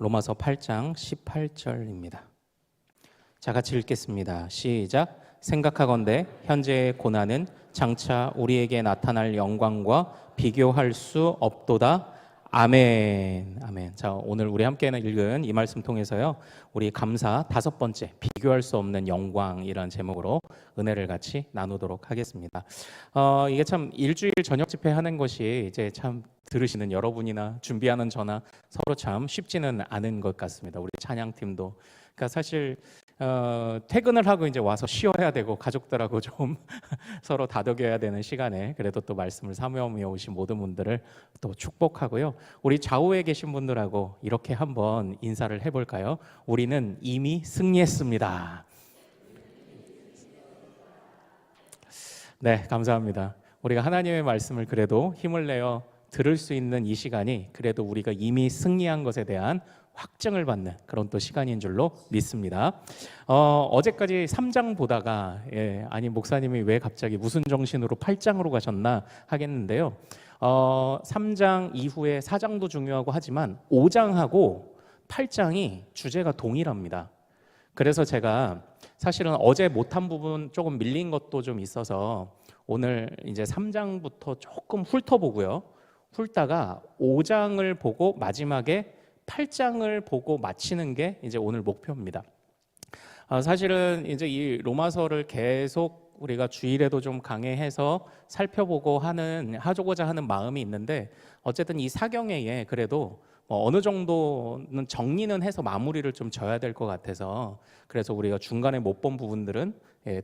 로마서 8장 18절입니다. 자, 같이 읽겠습니다. 시작. 생각하건대 현재의 고난은 장차 우리에게 나타날 영광과 비교할 수 없도다. 아멘. 아멘. 자, 오늘 우리 함께 읽은 이 말씀 통해서요, 우리 감사 5번째, 비교할 수 없는 영광이라는 제목으로 은혜를 같이 나누도록 하겠습니다. 이게 참 일주일 저녁 집회 하는 것이 이제 참 들으시는 여러분이나 준비하는 저나 서로 참 쉽지는 않은 것 같습니다. 우리 찬양팀도. 그러니까 사실 퇴근을 하고 이제 와서 쉬어야 되고 가족들하고 좀 서로 다독여야 되는 시간에 그래도 또 말씀을 사모하며 오신 모든 분들을 또 축복하고요. 우리 좌우에 계신 분들하고 이렇게 한번 인사를 해볼까요? 우리는 이미 승리했습니다. 네, 감사합니다. 우리가 하나님의 말씀을 그래도 힘을 내어 들을 수 있는 이 시간이 그래도 우리가 이미 승리한 것에 대한 확증을 받는 그런 또 시간인 줄로 믿습니다. 어제까지 3장 보다가 아니 목사님이 왜 갑자기 무슨 정신으로 8장으로 가셨나 하겠는데요. 3장 이후에 4장도 중요하고 하지만 5장하고 8장이 주제가 동일합니다. 그래서 제가 사실은 어제 못한 부분 조금 밀린 것도 좀 있어서 오늘 이제 3장부터 조금 훑어보고요. 훑다가 5장을 보고 마지막에 8장을 보고 마치는 게 이제 오늘 목표입니다. 사실은 이제 이 로마서를 계속 우리가 주일에도 좀 강해해서 살펴보고 하고자 하는 마음이 있는데 어쨌든 이 사경회에 그래도 어느 정도는 정리는 해서 마무리를 좀 져야 될 것 같아서 그래서 우리가 중간에 못 본 부분들은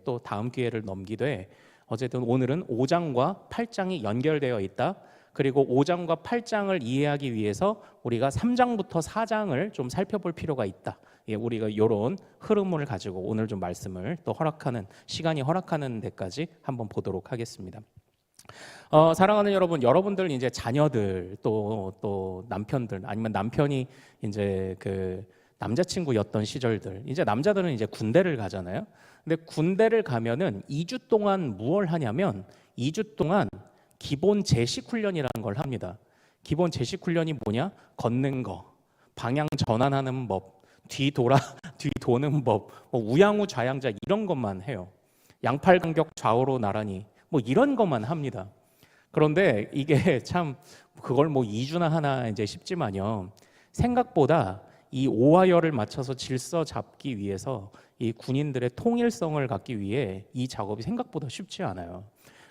또 다음 기회를 넘기되 어쨌든 오늘은 5장과 8장이 연결되어 있다. 그리고 5장과 8장을 이해하기 위해서 우리가 3장부터 4장을 좀 살펴볼 필요가 있다. 우리가 이런 흐름을 가지고 오늘 좀 말씀을 또 시간이 허락하는 데까지 한번 보도록 하겠습니다. 사랑하는 여러분, 여러분들 이제 자녀들 또 남편들 아니면 남편이 이제 그 남자친구였던 시절들, 이제 남자들은 이제 군대를 가잖아요. 근데 군대를 가면은 2주 동안 무엇을 하냐면 2주 동안 기본 제식 훈련이라는 걸 합니다. 기본 제식 훈련이 뭐냐? 걷는 거, 방향 전환하는 법, 뒤 도는 법, 우양우 좌양자 이런 것만 해요. 양팔 간격 좌우로 나란히 이런 것만 합니다. 그런데 이게 참 그걸 2주나 하나 이제 싶지만요. 생각보다 이 오하열을 맞춰서 질서 잡기 위해서 이 군인들의 통일성을 갖기 위해 이 작업이 생각보다 쉽지 않아요.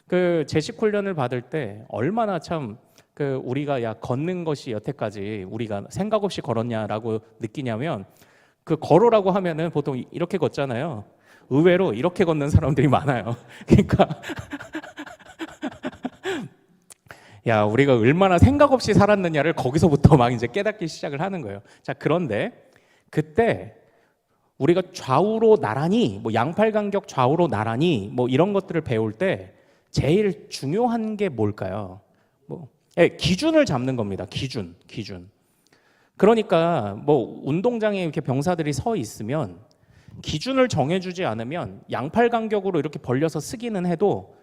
그 제식 훈련을 받을 때 얼마나 참 우리가 걷는 것이 여태까지 우리가 생각 없이 걸었냐라고 느끼냐면 그 걸으라고 하면은 보통 이렇게 걷잖아요. 의외로 이렇게 걷는 사람들이 많아요. 그러니까 야, 우리가 얼마나 생각 없이 살았느냐를 거기서부터 막 이제 깨닫기 시작을 하는 거예요. 자, 그런데 그때 우리가 좌우로 나란히 양팔 간격 좌우로 나란히 이런 것들을 배울 때 제일 중요한 게 뭘까요? 기준을 잡는 겁니다. 기준. 그러니까 운동장에 이렇게 병사들이 서 있으면 기준을 정해주지 않으면 양팔 간격으로 이렇게 벌려서 쓰기는 해도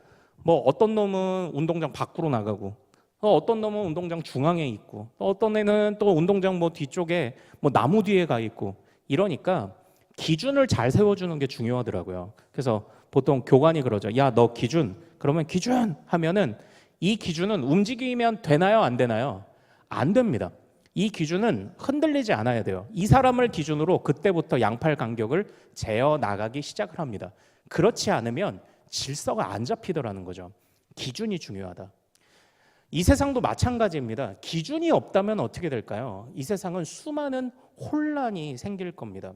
어떤 놈은 운동장 밖으로 나가고 어떤 놈은 운동장 중앙에 있고 어떤 애는 또 운동장 뒤쪽에 나무 뒤에 가 있고 이러니까 기준을 잘 세워주는 게 중요하더라고요. 그래서 보통 교관이 그러죠. 야, 너 기준. 그러면 기준 하면은 이 기준은 움직이면 되나요? 안 되나요? 안 됩니다. 이 기준은 흔들리지 않아야 돼요. 이 사람을 기준으로 그때부터 양팔 간격을 재어 나가기 시작을 합니다. 그렇지 않으면 질서가 안 잡히더라는 거죠. 기준이 중요하다. 이 세상도 마찬가지입니다. 기준이 없다면 어떻게 될까요? 이 세상은 수많은 혼란이 생길 겁니다.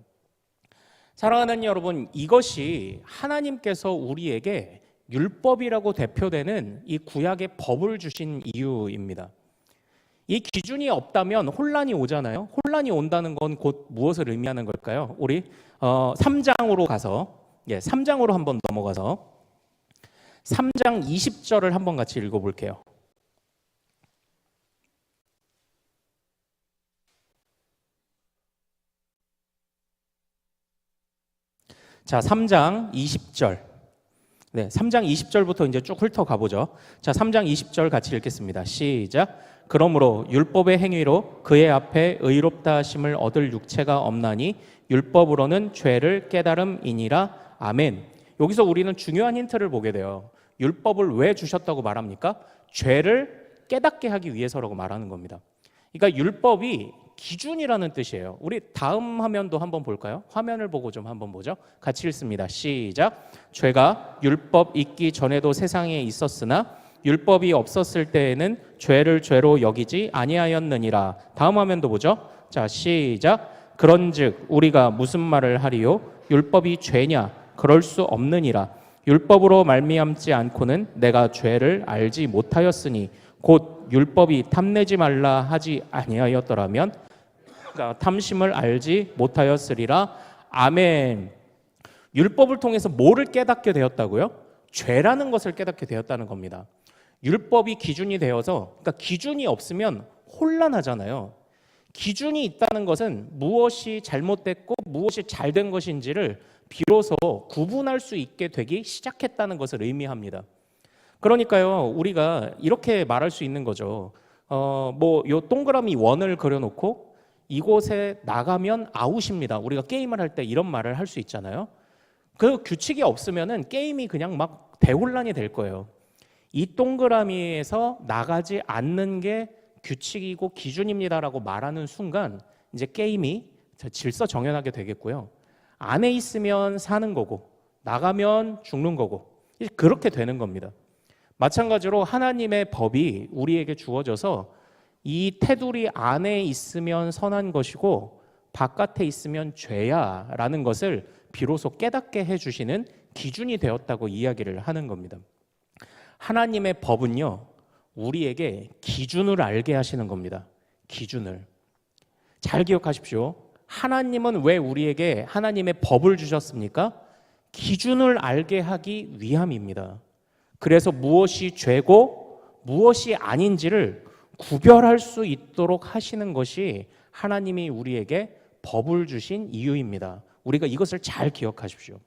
사랑하는 여러분, 이것이 하나님께서 우리에게 율법이라고 대표되는 이 구약의 법을 주신 이유입니다. 이 기준이 없다면 혼란이 오잖아요. 혼란이 온다는 건 곧 무엇을 의미하는 걸까요? 우리 3장으로 가서 3장으로 한번 넘어가서 3장 20절을 한번 같이 읽어볼게요. 자, 3장 20절. 네, 3장 20절부터 이제 쭉 훑어가 보죠. 자, 3장 20절 같이 읽겠습니다. 시작. 그러므로 율법의 행위로 그의 앞에 의롭다 하심을 얻을 육체가 없나니 율법으로는 죄를 깨달음이니라. 아멘. 여기서 우리는 중요한 힌트를 보게 돼요. 율법을 왜 주셨다고 말합니까? 죄를 깨닫게 하기 위해서라고 말하는 겁니다. 그러니까 율법이 기준이라는 뜻이에요. 우리 다음 화면도 한번 볼까요? 화면을 보고 좀 한번 보죠. 같이 읽습니다. 시작. 죄가 율법 있기 전에도 세상에 있었으나 율법이 없었을 때에는 죄를 죄로 여기지 아니하였느니라. 다음 화면도 보죠. 자, 시작. 그런즉 우리가 무슨 말을 하리요? 율법이 죄냐? 그럴 수 없느니라. 율법으로 말미암지 않고는 내가 죄를 알지 못하였으니 곧 율법이 탐내지 말라 하지 아니하였더라면 탐심을 알지 못하였으리라. 아멘. 율법을 통해서 뭐를 깨닫게 되었다고요? 죄라는 것을 깨닫게 되었다는 겁니다. 율법이 기준이 되어서, 그러니까 기준이 없으면 혼란하잖아요. 기준이 있다는 것은 무엇이 잘못됐고 무엇이 잘된 것인지를 비로소 구분할 수 있게 되기 시작했다는 것을 의미합니다. 그러니까요, 우리가 이렇게 말할 수 있는 거죠. 요 동그라미 원을 그려놓고 이곳에 나가면 아웃입니다. 우리가 게임을 할 때 이런 말을 할 수 있잖아요. 그 규칙이 없으면은 게임이 그냥 막 대혼란이 될 거예요. 이 동그라미에서 나가지 않는 게 규칙이고 기준입니다라고 말하는 순간 이제 게임이 질서 정연하게 되겠고요. 안에 있으면 사는 거고 나가면 죽는 거고 그렇게 되는 겁니다. 마찬가지로 하나님의 법이 우리에게 주어져서 이 테두리 안에 있으면 선한 것이고 바깥에 있으면 죄야 라는 것을 비로소 깨닫게 해주시는 기준이 되었다고 이야기를 하는 겁니다. 하나님의 법은요, 우리에게 기준을 알게 하시는 겁니다. 기준을. 잘 기억하십시오. 하나님은 왜 우리에게 하나님의 법을 주셨습니까? 기준을 알게 하기 위함입니다. 그래서 무엇이 죄고 무엇이 아닌지를 구별할 수 있도록 하시는 것이 하나님이 우리에게 법을 주신 이유입니다. 우리가 이것을 잘 기억하십시오.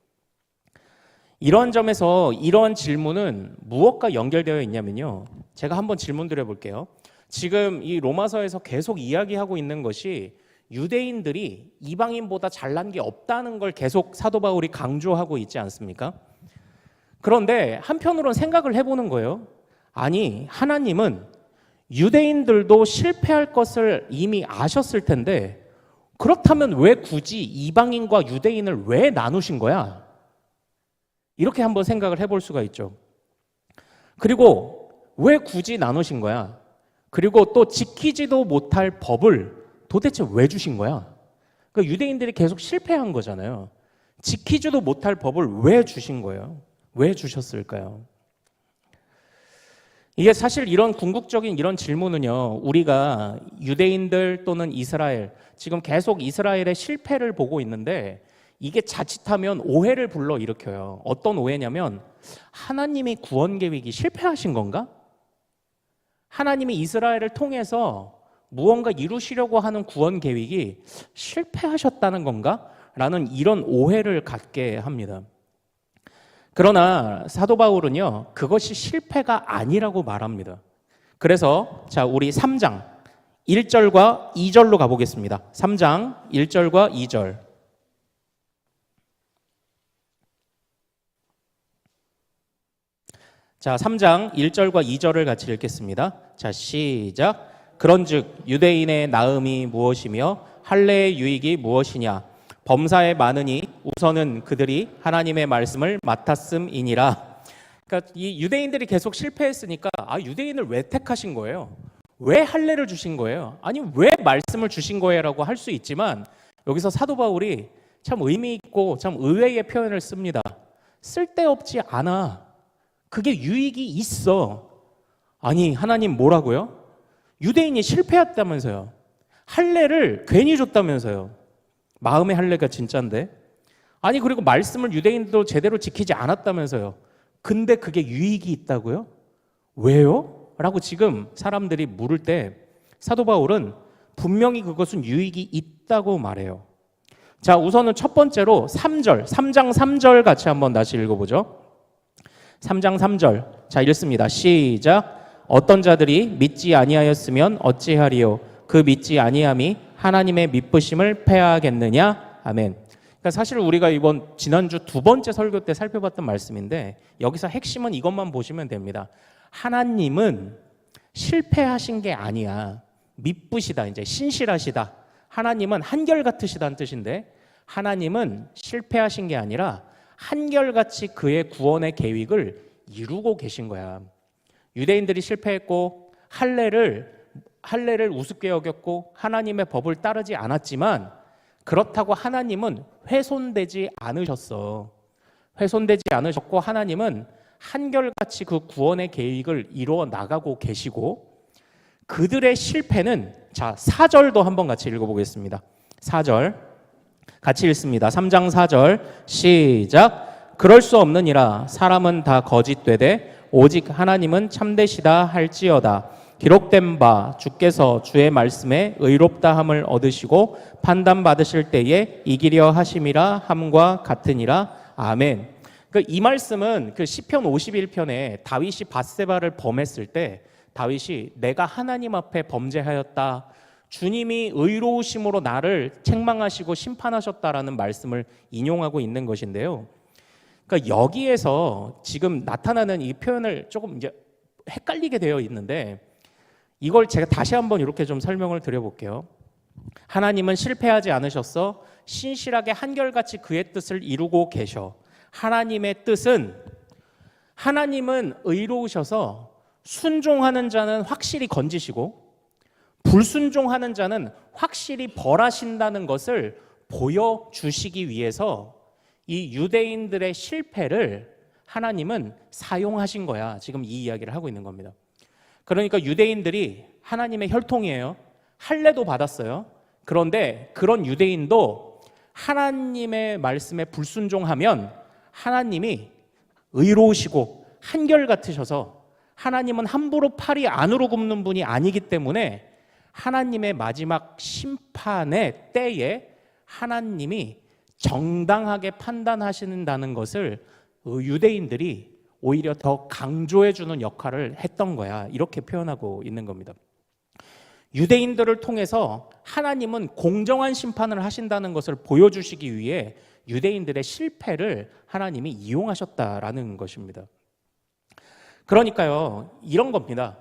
이런 점에서 이런 질문은 무엇과 연결되어 있냐면요. 제가 한번 질문 드려볼게요. 지금 이 로마서에서 계속 이야기하고 있는 것이 유대인들이 이방인보다 잘난 게 없다는 걸 계속 사도 바울이 강조하고 있지 않습니까? 그런데 한편으로는 생각을 해보는 거예요. 아니, 하나님은 유대인들도 실패할 것을 이미 아셨을 텐데 그렇다면 왜 굳이 이방인과 유대인을 왜 나누신 거야? 이렇게 한번 생각을 해볼 수가 있죠. 그리고 왜 굳이 나누신 거야? 그리고 또 지키지도 못할 법을 도대체 왜 주신 거야? 그러니까 유대인들이 계속 실패한 거잖아요. 지키지도 못할 법을 왜 주신 거예요? 왜 주셨을까요? 이게 사실 이런 궁극적인 이런 질문은요, 우리가 유대인들 또는 이스라엘, 지금 계속 이스라엘의 실패를 보고 있는데 이게 자칫하면 오해를 불러일으켜요. 어떤 오해냐면 하나님의 구원 계획이 실패하신 건가? 하나님이 이스라엘을 통해서 무언가 이루시려고 하는 구원 계획이 실패하셨다는 건가? 라는 이런 오해를 갖게 합니다. 그러나 사도 바울은요, 그것이 실패가 아니라고 말합니다. 그래서 자, 우리 3장 1절과 2절로 가보겠습니다. 3장 1절과 2절. 자, 3장 1절과 2절을 같이 읽겠습니다. 자, 시작. 그런즉 유대인의 나음이 무엇이며 할례의 유익이 무엇이냐? 범사에 많으니 우선은 그들이 하나님의 말씀을 맡았음이니라. 그러니까 이 유대인들이 계속 실패했으니까 유대인을 왜 택하신 거예요? 왜 할례를 주신 거예요? 아니 왜 말씀을 주신 거예요라고 할 수 있지만 여기서 사도 바울이 참 의미 있고 참 의외의 표현을 씁니다. 쓸데없지 않아. 그게 유익이 있어. 아니 하나님 뭐라고요? 유대인이 실패했다면서요. 할례를 괜히 줬다면서요. 마음의 할례가 진짜인데. 아니 그리고 말씀을 유대인도 제대로 지키지 않았다면서요. 근데 그게 유익이 있다고요? 왜요? 라고 지금 사람들이 물을 때 사도 바울은 분명히 그것은 유익이 있다고 말해요. 자, 우선은 첫 번째로 3장 3절 같이 한번 다시 읽어보죠. 3장 3절. 자, 읽습니다. 시작. 어떤 자들이 믿지 아니하였으면 어찌하리요? 그 믿지 아니함이 하나님의 미쁘심을 패하겠느냐? 아멘. 그러니까 사실 우리가 지난주 두 번째 설교 때 살펴봤던 말씀인데 여기서 핵심은 이것만 보시면 됩니다. 하나님은 실패하신 게 아니야. 미쁘시다. 이제 신실하시다. 하나님은 한결같으시다는 뜻인데 하나님은 실패하신 게 아니라 한결같이 그의 구원의 계획을 이루고 계신 거야. 유대인들이 실패했고 할례를 우습게 여겼고 하나님의 법을 따르지 않았지만 그렇다고 하나님은 훼손되지 않으셨어. 훼손되지 않으셨고 하나님은 한결같이 그 구원의 계획을 이루어 나가고 계시고 그들의 실패는 자 4절도 한번 같이 읽어보겠습니다. 4절 같이 읽습니다. 3장 4절 시작. 그럴 수 없느니라 사람은 다 거짓되되 오직 하나님은 참되시다 할지어다. 기록된 바 주께서 주의 말씀에 의롭다함을 얻으시고 판단받으실 때에 이기려 하심이라 함과 같으니라. 아멘. 이 말씀은 그 시편 51편에 다윗이 밧세바를 범했을 때 다윗이 내가 하나님 앞에 범죄하였다. 주님이 의로우심으로 나를 책망하시고 심판하셨다라는 말씀을 인용하고 있는 것인데요. 그러니까 여기에서 지금 나타나는 이 표현을 조금 이제 헷갈리게 되어 있는데 이걸 제가 다시 한번 이렇게 좀 설명을 드려볼게요. 하나님은 실패하지 않으셨어. 신실하게 한결같이 그의 뜻을 이루고 계셔. 하나님의 뜻은 하나님은 의로우셔서 순종하는 자는 확실히 건지시고 불순종하는 자는 확실히 벌하신다는 것을 보여주시기 위해서 이 유대인들의 실패를 하나님은 사용하신 거야. 지금 이 이야기를 하고 있는 겁니다. 그러니까 유대인들이 하나님의 혈통이에요. 할례도 받았어요. 그런데 그런 유대인도 하나님의 말씀에 불순종하면 하나님이 의로우시고 한결같으셔서 하나님은 함부로 팔이 안으로 굽는 분이 아니기 때문에 하나님의 마지막 심판의 때에 하나님이 정당하게 판단하신다는 것을 유대인들이 오히려 더 강조해 주는 역할을 했던 거야. 이렇게 표현하고 있는 겁니다. 유대인들을 통해서 하나님은 공정한 심판을 하신다는 것을 보여주시기 위해 유대인들의 실패를 하나님이 이용하셨다라는 것입니다. 그러니까요, 이런 겁니다.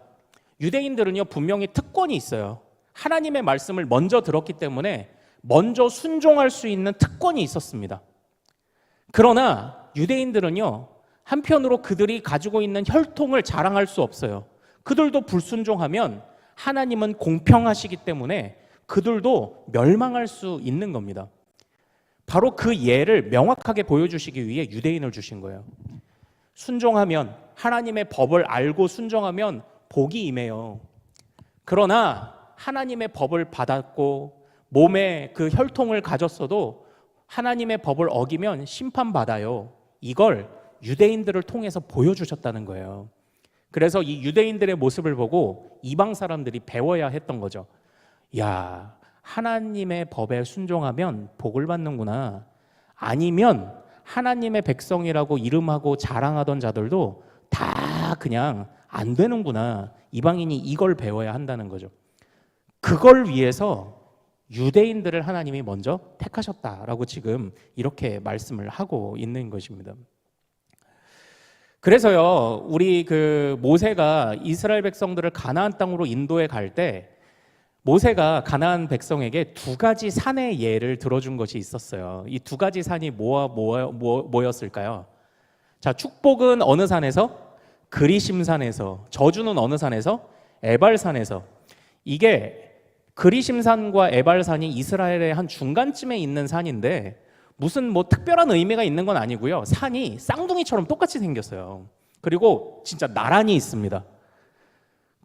유대인들은요, 분명히 특권이 있어요. 하나님의 말씀을 먼저 들었기 때문에 먼저 순종할 수 있는 특권이 있었습니다. 그러나 유대인들은요, 한편으로 그들이 가지고 있는 혈통을 자랑할 수 없어요. 그들도 불순종하면 하나님은 공평하시기 때문에 그들도 멸망할 수 있는 겁니다. 바로 그 예를 명확하게 보여주시기 위해 유대인을 주신 거예요. 순종하면 하나님의 법을 알고 순종하면 복이 임해요. 그러나 하나님의 법을 받았고 몸에 그 혈통을 가졌어도 하나님의 법을 어기면 심판받아요. 이걸 유대인들을 통해서 보여주셨다는 거예요. 그래서 이 유대인들의 모습을 보고 이방 사람들이 배워야 했던 거죠. 야, 하나님의 법에 순종하면 복을 받는구나. 아니면 하나님의 백성이라고 이름하고 자랑하던 자들도 다 그냥 안 되는구나. 이방인이 이걸 배워야 한다는 거죠. 그걸 위해서 유대인들을 하나님이 먼저 택하셨다라고 지금 이렇게 말씀을 하고 있는 것입니다. 그래서요, 우리 모세가 이스라엘 백성들을 가나안 땅으로 인도해 갈 때 모세가 가나안 백성에게 두 가지 산의 예를 들어준 것이 있었어요. 이 두 가지 산이 뭐였을까요? 자, 축복은 어느 산에서? 그리심산에서. 저주는 어느 산에서? 에발산에서. 이게 그리심산과 에발산이 이스라엘의 한 중간쯤에 있는 산인데 무슨 특별한 의미가 있는 건 아니고요. 산이 쌍둥이처럼 똑같이 생겼어요. 그리고 진짜 나란히 있습니다.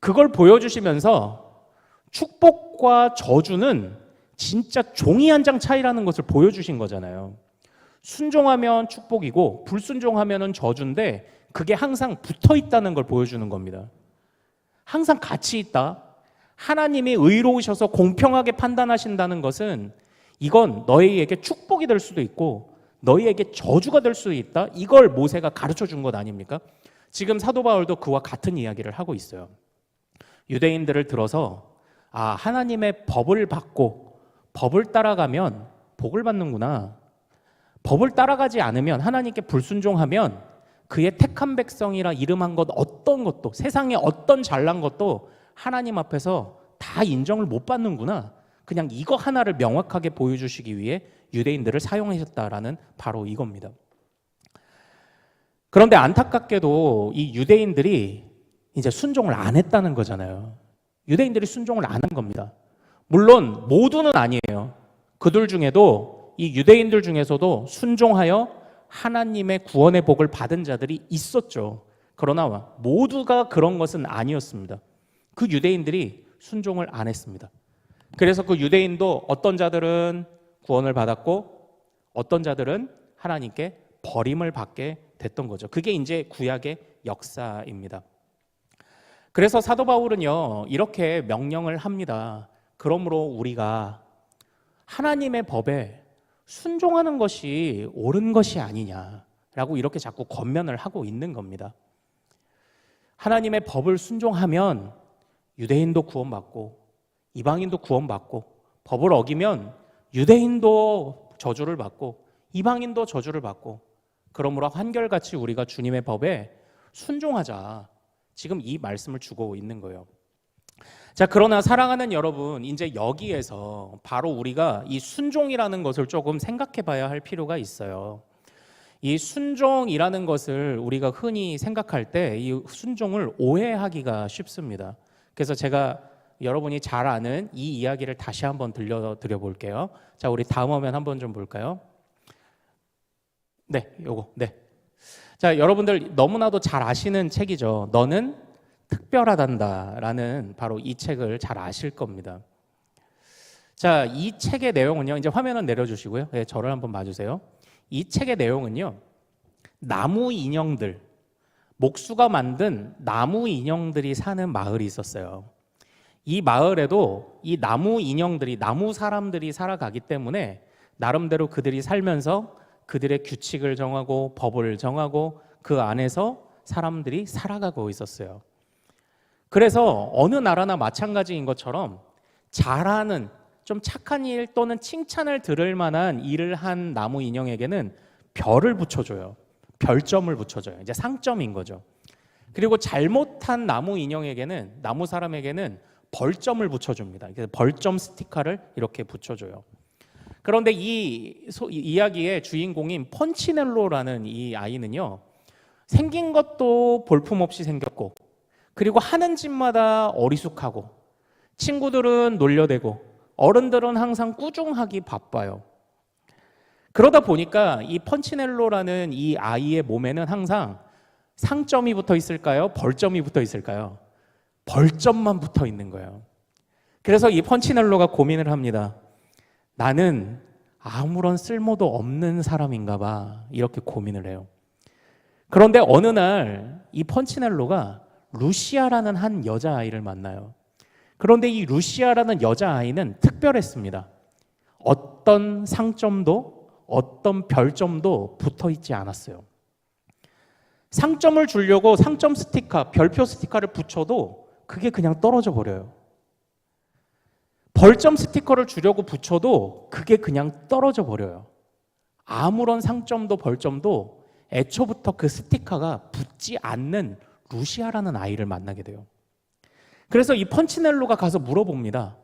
그걸 보여주시면서 축복과 저주는 진짜 종이 한 장 차이라는 것을 보여주신 거잖아요. 순종하면 축복이고 불순종하면 저주인데 그게 항상 붙어 있다는 걸 보여주는 겁니다. 항상 같이 있다. 하나님이 의로우셔서 공평하게 판단하신다는 것은 이건 너희에게 축복이 될 수도 있고 너희에게 저주가 될 수도 있다. 이걸 모세가 가르쳐 준 것 아닙니까? 지금 사도 바울도 그와 같은 이야기를 하고 있어요. 유대인들을 들어서 하나님의 법을 받고 법을 따라가면 복을 받는구나. 법을 따라가지 않으면, 하나님께 불순종하면 그의 택한 백성이라 이름한 것 어떤 것도, 세상에 어떤 잘난 것도 하나님 앞에서 다 인정을 못 받는구나. 그냥 이거 하나를 명확하게 보여주시기 위해 유대인들을 사용하셨다라는 바로 이겁니다. 그런데 안타깝게도 이 유대인들이 이제 순종을 안 했다는 거잖아요. 유대인들이 순종을 안 한 겁니다. 물론 모두는 아니에요. 그들 중에도, 이 유대인들 중에서도 순종하여 하나님의 구원의 복을 받은 자들이 있었죠. 그러나 모두가 그런 것은 아니었습니다. 그 유대인들이 순종을 안 했습니다. 그래서 그 유대인도 어떤 자들은 구원을 받았고 어떤 자들은 하나님께 버림을 받게 됐던 거죠. 그게 이제 구약의 역사입니다. 그래서 사도 바울은요, 이렇게 명령을 합니다. 그러므로 우리가 하나님의 법에 순종하는 것이 옳은 것이 아니냐라고 이렇게 자꾸 권면을 하고 있는 겁니다. 하나님의 법을 순종하면 유대인도 구원받고 이방인도 구원받고, 법을 어기면 유대인도 저주를 받고 이방인도 저주를 받고, 그러므로 한결같이 우리가 주님의 법에 순종하자, 지금 이 말씀을 주고 있는 거예요. 자, 그러나 사랑하는 여러분, 이제 여기에서 바로 우리가 이 순종이라는 것을 조금 생각해 봐야 할 필요가 있어요. 이 순종이라는 것을 우리가 흔히 생각할 때 이 순종을 오해하기가 쉽습니다. 그래서 제가 여러분이 잘 아는 이 이야기를 다시 한번 들려드려 볼게요. 자, 우리 다음 화면 한번 좀 볼까요? 네, 요거. 네. 자, 여러분들 너무나도 잘 아시는 책이죠. 너는 특별하단다라는 바로 이 책을 잘 아실 겁니다. 자, 이 책의 내용은요. 이제 화면은 내려주시고요. 네, 저를 한번 봐주세요. 이 책의 내용은요, 나무 인형들, 목수가 만든 나무 인형들이 사는 마을이 있었어요. 이 마을에도 이 나무 인형들이, 나무 사람들이 살아가기 때문에 나름대로 그들이 살면서 그들의 규칙을 정하고 법을 정하고 그 안에서 사람들이 살아가고 있었어요. 그래서 어느 나라나 마찬가지인 것처럼 잘하는, 좀 착한 일 또는 칭찬을 들을 만한 일을 한 나무 인형에게는 별을 붙여줘요. 별점을 붙여줘요. 이제 상점인 거죠. 그리고 잘못한 나무 인형에게는, 나무 사람에게는 벌점을 붙여줍니다. 그래서 벌점 스티커를 이렇게 붙여줘요. 그런데 이 이야기의 주인공인 펀치넬로라는 이 아이는요, 생긴 것도 볼품없이 생겼고, 그리고 하는 짓마다 어리숙하고, 친구들은 놀려대고, 어른들은 항상 꾸중하기 바빠요. 그러다 보니까 이 펀치넬로라는 이 아이의 몸에는 항상 상점이 붙어 있을까요? 벌점이 붙어 있을까요? 벌점만 붙어 있는 거예요. 그래서 이 펀치넬로가 고민을 합니다. 나는 아무런 쓸모도 없는 사람인가 봐, 이렇게 고민을 해요. 그런데 어느 날 이 펀치넬로가 루시아라는 한 여자아이를 만나요. 그런데 이 루시아라는 여자아이는 특별했습니다. 어떤 상점도 어떤 별점도 붙어 있지 않았어요. 상점을 주려고 상점 스티커, 별표 스티커를 붙여도 그게 그냥 떨어져 버려요. 벌점 스티커를 주려고 붙여도 그게 그냥 떨어져 버려요. 아무런 상점도 벌점도 애초부터 그 스티커가 붙지 않는 루시아라는 아이를 만나게 돼요. 그래서 이 펀치넬로가 가서 물어봅니다.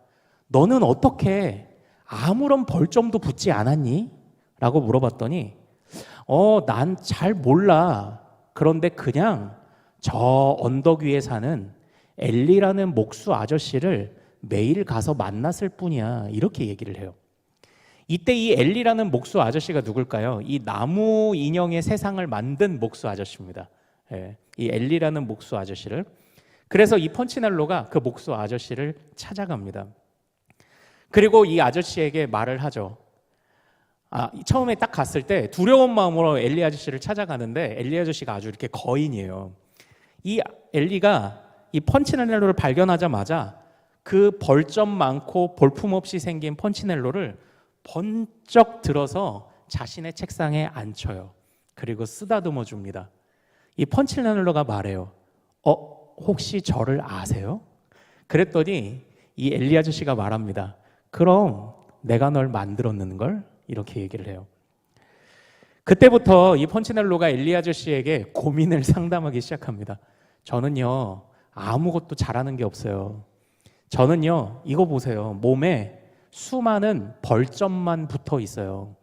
너는 어떻게 아무런 벌점도 붙지 않았니? 라고 물어봤더니 난 잘 몰라. 그런데 그냥 저 언덕 위에 사는 엘리라는 목수 아저씨를 매일 가서 만났을 뿐이야, 이렇게 얘기를 해요. 이때 이 엘리라는 목수 아저씨가 누굴까요? 이 나무 인형의 세상을 만든 목수 아저씨입니다. 예, 이 엘리라는 목수 아저씨를. 그래서 이 펀치넬로가 그 목수 아저씨를 찾아갑니다. 그리고 이 아저씨에게 말을 하죠. 처음에 딱 갔을 때 두려운 마음으로 엘리 아저씨를 찾아가는데 엘리 아저씨가 아주 이렇게 거인이에요. 이 엘리가 이 펀치넬로를 발견하자마자 그 벌점 많고 볼품없이 생긴 펀치넬로를 번쩍 들어서 자신의 책상에 앉혀요. 그리고 쓰다듬어 줍니다. 이 펀치넬로가 말해요. 혹시 저를 아세요? 그랬더니 이 엘리 아저씨가 말합니다. 그럼 내가 널 만들었는걸? 이렇게 얘기를 해요. 그때부터 이 펀치넬로가 엘리 아저씨에게 고민을 상담하기 시작합니다. 저는요, 아무것도 잘하는 게 없어요. 저는요, 이거 보세요. 몸에 수많은 벌점만 붙어 있어요.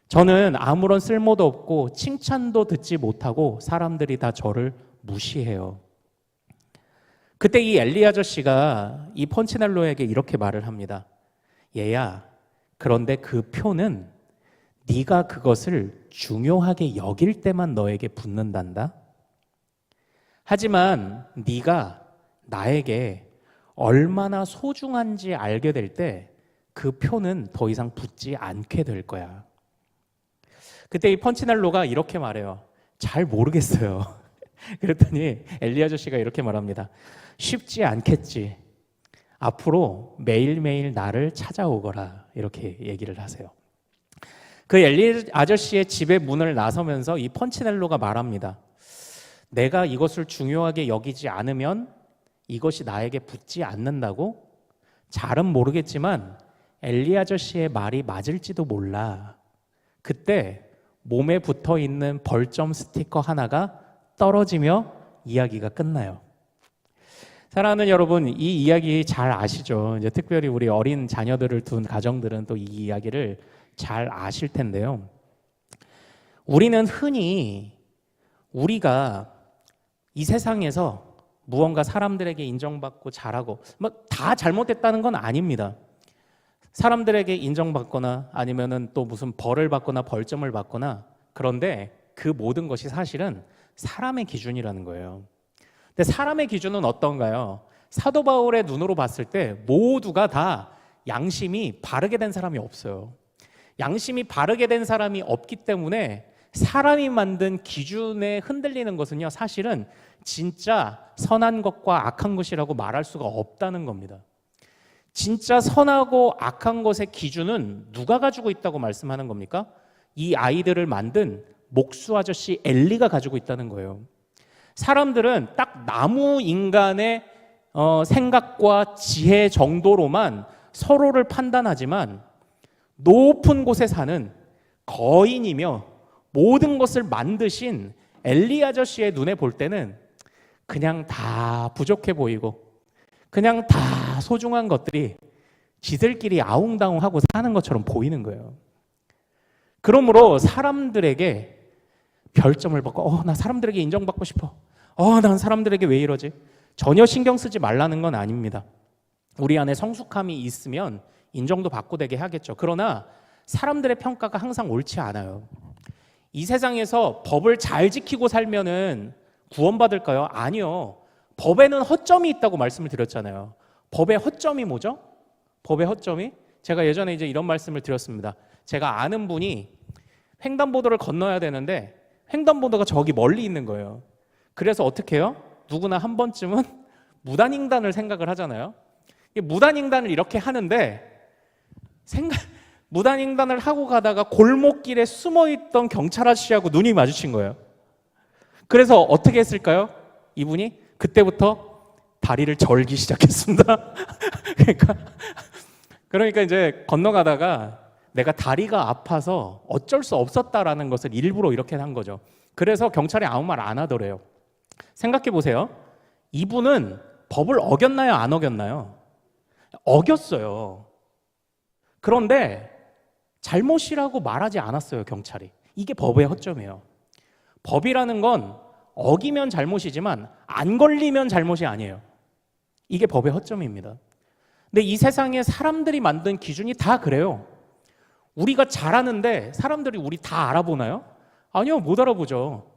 저는 아무런 쓸모도 없고 칭찬도 듣지 못하고 사람들이 다 저를 무시해요. 그때 이 엘리 아저씨가 이 펀치넬로에게 이렇게 말을 합니다. 얘야, 그런데 그 표는 네가 그것을 중요하게 여길 때만 너에게 붙는단다. 하지만 네가 나에게 얼마나 소중한지 알게 될 때 그 표는 더 이상 붙지 않게 될 거야. 그때 이 펀치넬로가 이렇게 말해요. 잘 모르겠어요. 그랬더니 엘리 아저씨가 이렇게 말합니다. 쉽지 않겠지. 앞으로 매일매일 나를 찾아오거라. 이렇게 얘기를 하세요. 그 엘리 아저씨의 집의 문을 나서면서 이 펀치넬로가 말합니다. 내가 이것을 중요하게 여기지 않으면 이것이 나에게 붙지 않는다고? 잘은 모르겠지만 엘리 아저씨의 말이 맞을지도 몰라. 그때 몸에 붙어 있는 벌점 스티커 하나가 떨어지며 이야기가 끝나요. 사랑하는 여러분, 이 이야기 잘 아시죠? 이제 특별히 우리 어린 자녀들을 둔 가정들은 또 이 이야기를 잘 아실 텐데요. 우리는 흔히 우리가 이 세상에서 무언가 사람들에게 인정받고 잘하고 다 잘못됐다는 건 아닙니다. 사람들에게 인정받거나 아니면은 또 무슨 벌을 받거나 벌점을 받거나 그런데 그 모든 것이 사실은 사람의 기준이라는 거예요. 근데 사람의 기준은 어떤가요? 사도 바울의 눈으로 봤을 때 모두가 다 양심이 바르게 된 사람이 없어요. 양심이 바르게 된 사람이 없기 때문에 사람이 만든 기준에 흔들리는 것은요, 사실은 진짜 선한 것과 악한 것이라고 말할 수가 없다는 겁니다. 진짜 선하고 악한 것의 기준은 누가 가지고 있다고 말씀하는 겁니까? 이 아이들을 만든 목수 아저씨 엘리가 가지고 있다는 거예요. 사람들은 딱 나무 인간의 생각과 지혜 정도로만 서로를 판단하지만 높은 곳에 사는 거인이며 모든 것을 만드신 엘리 아저씨의 눈에 볼 때는 그냥 다 부족해 보이고 그냥 다 소중한 것들이 지들끼리 아웅다웅하고 사는 것처럼 보이는 거예요. 그러므로 사람들에게 별점을 받고 나 사람들에게 인정받고 싶어. 난 사람들에게 왜 이러지? 전혀 신경 쓰지 말라는 건 아닙니다. 우리 안에 성숙함이 있으면 인정도 받고 되게 하겠죠. 그러나 사람들의 평가가 항상 옳지 않아요. 이 세상에서 법을 잘 지키고 살면은 구원받을까요? 아니요. 법에는 허점이 있다고 말씀을 드렸잖아요. 법의 허점이 뭐죠? 법의 허점이? 제가 예전에 이제 이런 말씀을 드렸습니다. 제가 아는 분이 횡단보도를 건너야 되는데 횡단보도가 저기 멀리 있는 거예요. 그래서 어떻게 해요? 누구나 한 번쯤은 무단횡단을 생각을 하잖아요. 무단횡단을 이렇게 하는데 무단횡단을 하고 가다가 골목길에 숨어있던 경찰 아저씨하고 눈이 마주친 거예요. 그래서 어떻게 했을까요? 이분이 그때부터 다리를 절기 시작했습니다. 그러니까 이제 건너가다가 내가 다리가 아파서 어쩔 수 없었다라는 것을 일부러 이렇게 한 거죠. 그래서 경찰이 아무 말 안 하더래요. 생각해 보세요. 이분은 법을 어겼나요? 안 어겼나요? 어겼어요. 그런데 잘못이라고 말하지 않았어요, 경찰이. 이게 법의 허점이에요. 법이라는 건 어기면 잘못이지만 안 걸리면 잘못이 아니에요. 이게 법의 허점입니다. 근데 이 세상에 사람들이 만든 기준이 다 그래요. 우리가 잘하는데 사람들이 우리 다 알아보나요? 아니요, 못 알아보죠.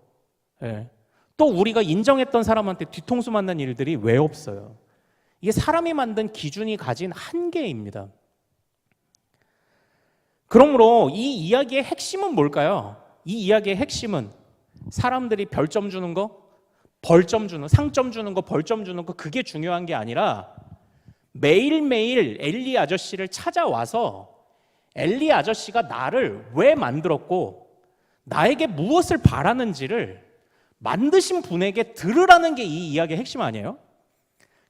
네. 또 우리가 인정했던 사람한테 뒤통수 맞는 일들이 왜 없어요? 이게 사람이 만든 기준이 가진 한계입니다. 그러므로 이 이야기의 핵심은 뭘까요? 이 이야기의 핵심은 사람들이 별점 주는 거, 벌점 주는, 상점 주는 거, 벌점 주는 거 그게 중요한 게 아니라 매일매일 엘리 아저씨를 찾아와서 엘리 아저씨가 나를 왜 만들었고 나에게 무엇을 바라는지를 만드신 분에게 들으라는 게 이 이야기의 핵심 아니에요?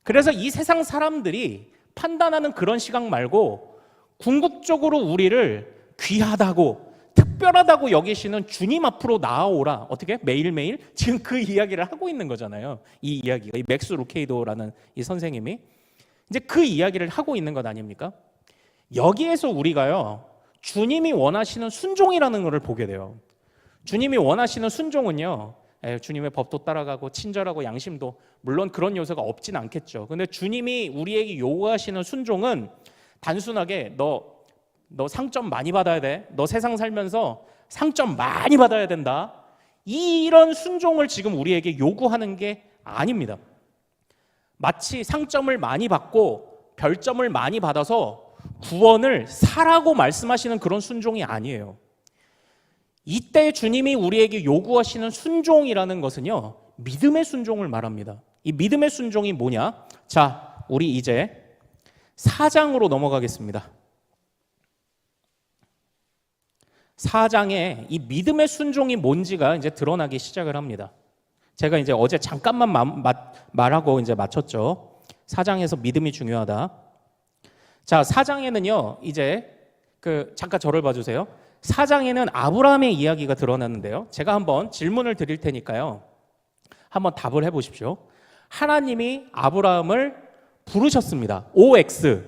그래서 이 세상 사람들이 판단하는 그런 시각 말고 궁극적으로 우리를 귀하다고 특별하다고 여기시는 주님 앞으로 나아오라. 어떻게? 매일매일 지금 그 이야기를 하고 있는 거잖아요. 이 이야기가 이 맥스 루케이도라는 이 선생님이 이제 그 이야기를 하고 있는 것 아닙니까? 여기에서 우리가요, 주님이 원하시는 순종이라는 것을 보게 돼요. 주님이 원하시는 순종은요, 주님의 법도 따라가고 친절하고 양심도, 물론 그런 요소가 없진 않겠죠. 근데 주님이 우리에게 요구하시는 순종은 단순하게 너 상점 많이 받아야 돼, 너 세상 살면서 상점 많이 받아야 된다, 이런 순종을 지금 우리에게 요구하는 게 아닙니다. 마치 상점을 많이 받고 별점을 많이 받아서 구원을 사라고 말씀하시는 그런 순종이 아니에요. 이때 주님이 우리에게 요구하시는 순종이라는 것은요, 믿음의 순종을 말합니다. 이 믿음의 순종이 뭐냐? 자, 우리 이제 4장으로 넘어가겠습니다. 4장에 이 믿음의 순종이 뭔지가 이제 드러나기 시작을 합니다. 제가 이제 어제 잠깐만 말하고 이제 마쳤죠. 4장에서 믿음이 중요하다. 자, 4장에는요, 이제 잠깐 저를 봐주세요. 4장에는 아브라함의 이야기가 드러났는데요. 제가 한번 질문을 드릴 테니까요, 한번 답을 해보십시오. 하나님이 아브라함을 부르셨습니다. OX.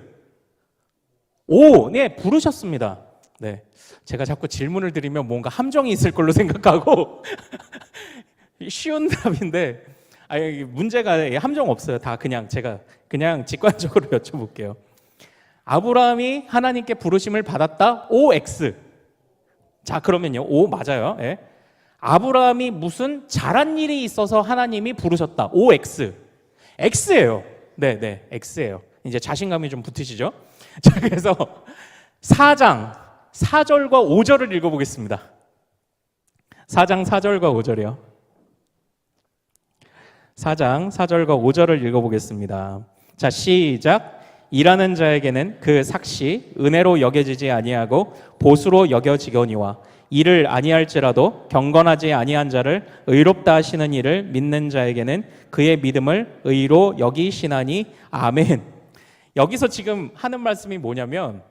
네, 부르셨습니다. 네, 제가 자꾸 질문을 드리면 뭔가 함정이 있을 걸로 생각하고 쉬운 답인데, 문제가 함정 없어요. 다 제가 그냥 직관적으로 여쭤볼게요. 아브라함이 하나님께 부르심을 받았다. OX. 자, 그러면요, O 맞아요. 예. 아브라함이 무슨 잘한 일이 있어서 하나님이 부르셨다. OX. X예요. 네, X예요. 이제 자신감이 좀 붙으시죠? 자, 그래서 4장 4절과 5절을 읽어보겠습니다. 4장 4절과 5절이요. 4장 4절과 5절을 읽어보겠습니다. 자, 시작. 일하는 자에게는 그 삭시 은혜로 여겨지지 아니하고 보수로 여겨지거니와 이를 아니할지라도 경건하지 아니한 자를 의롭다 하시는 이를 믿는 자에게는 그의 믿음을 의로 여기시나니 아멘. 여기서 지금 하는 말씀이 뭐냐면,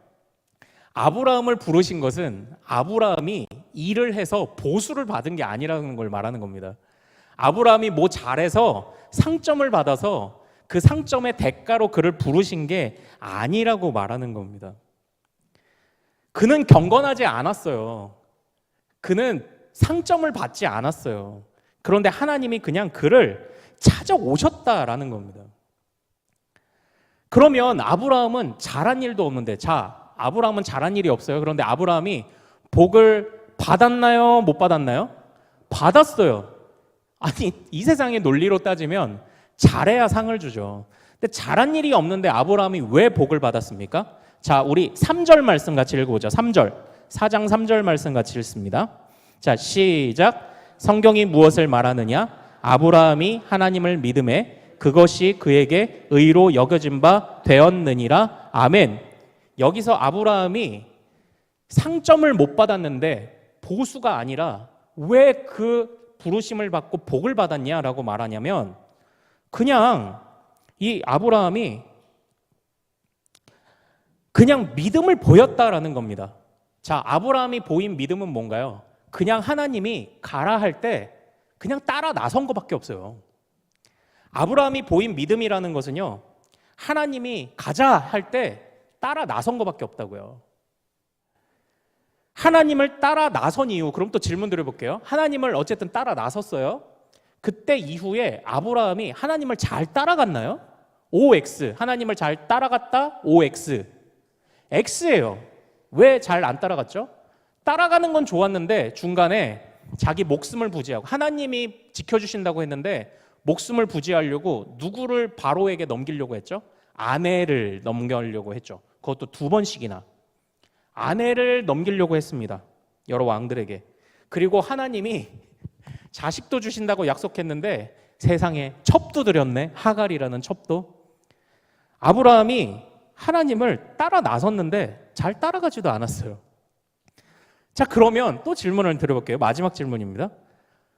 아브라함을 부르신 것은 아브라함이 일을 해서 보수를 받은 게 아니라는 걸 말하는 겁니다. 아브라함이 뭐 잘해서 상점을 받아서 그 상점의 대가로 그를 부르신 게 아니라고 말하는 겁니다. 그는 경건하지 않았어요. 그는 상점을 받지 않았어요. 그런데 하나님이 그냥 그를 찾아오셨다라는 겁니다. 그러면 아브라함은 잘한 일도 없는데, 자, 아브라함은 잘한 일이 없어요. 그런데 아브라함이 복을 받았나요? 못 받았나요? 받았어요. 아니, 이 세상의 논리로 따지면 잘해야 상을 주죠. 근데 잘한 일이 없는데 아브라함이 왜 복을 받았습니까? 자, 우리 3절 말씀 같이 읽어보죠. 3절. 4장 3절 말씀 같이 읽습니다. 자, 시작. 성경이 무엇을 말하느냐? 아브라함이 하나님을 믿음에 그것이 그에게 의로 여겨진 바 되었느니라. 아멘. 여기서 아브라함이 상점을 못 받았는데 보수가 아니라 왜 그 부르심을 받고 복을 받았냐라고 말하냐면, 그냥 이 아브라함이 그냥 믿음을 보였다라는 겁니다. 자, 아브라함이 보인 믿음은 뭔가요? 그냥 하나님이 가라 할 때 그냥 따라 나선 것밖에 없어요. 아브라함이 보인 믿음이라는 것은요, 하나님이 가자 할 때 따라 나선 것밖에 없다고요. 하나님을 따라 나선 이유, 그럼 또 질문 드려볼게요. 하나님을 어쨌든 따라 나섰어요. 그때 이후에 아브라함이 하나님을 잘 따라갔나요? OX. 하나님을 잘 따라갔다. OX. X예요. 왜 잘 안 따라갔죠? 따라가는 건 좋았는데 중간에 자기 목숨을 부지하고, 하나님이 지켜주신다고 했는데 목숨을 부지하려고 누구를 바로에게 넘기려고 했죠? 아내를 넘기려고 했죠. 그것도 2번씩이나 아내를 넘기려고 했습니다. 여러 왕들에게. 그리고 하나님이 자식도 주신다고 약속했는데 세상에 첩도 드렸네. 하갈이라는 첩도. 아브라함이 하나님을 따라 나섰는데 잘 따라가지도 않았어요. 자, 그러면 또 질문을 드려볼게요. 마지막 질문입니다.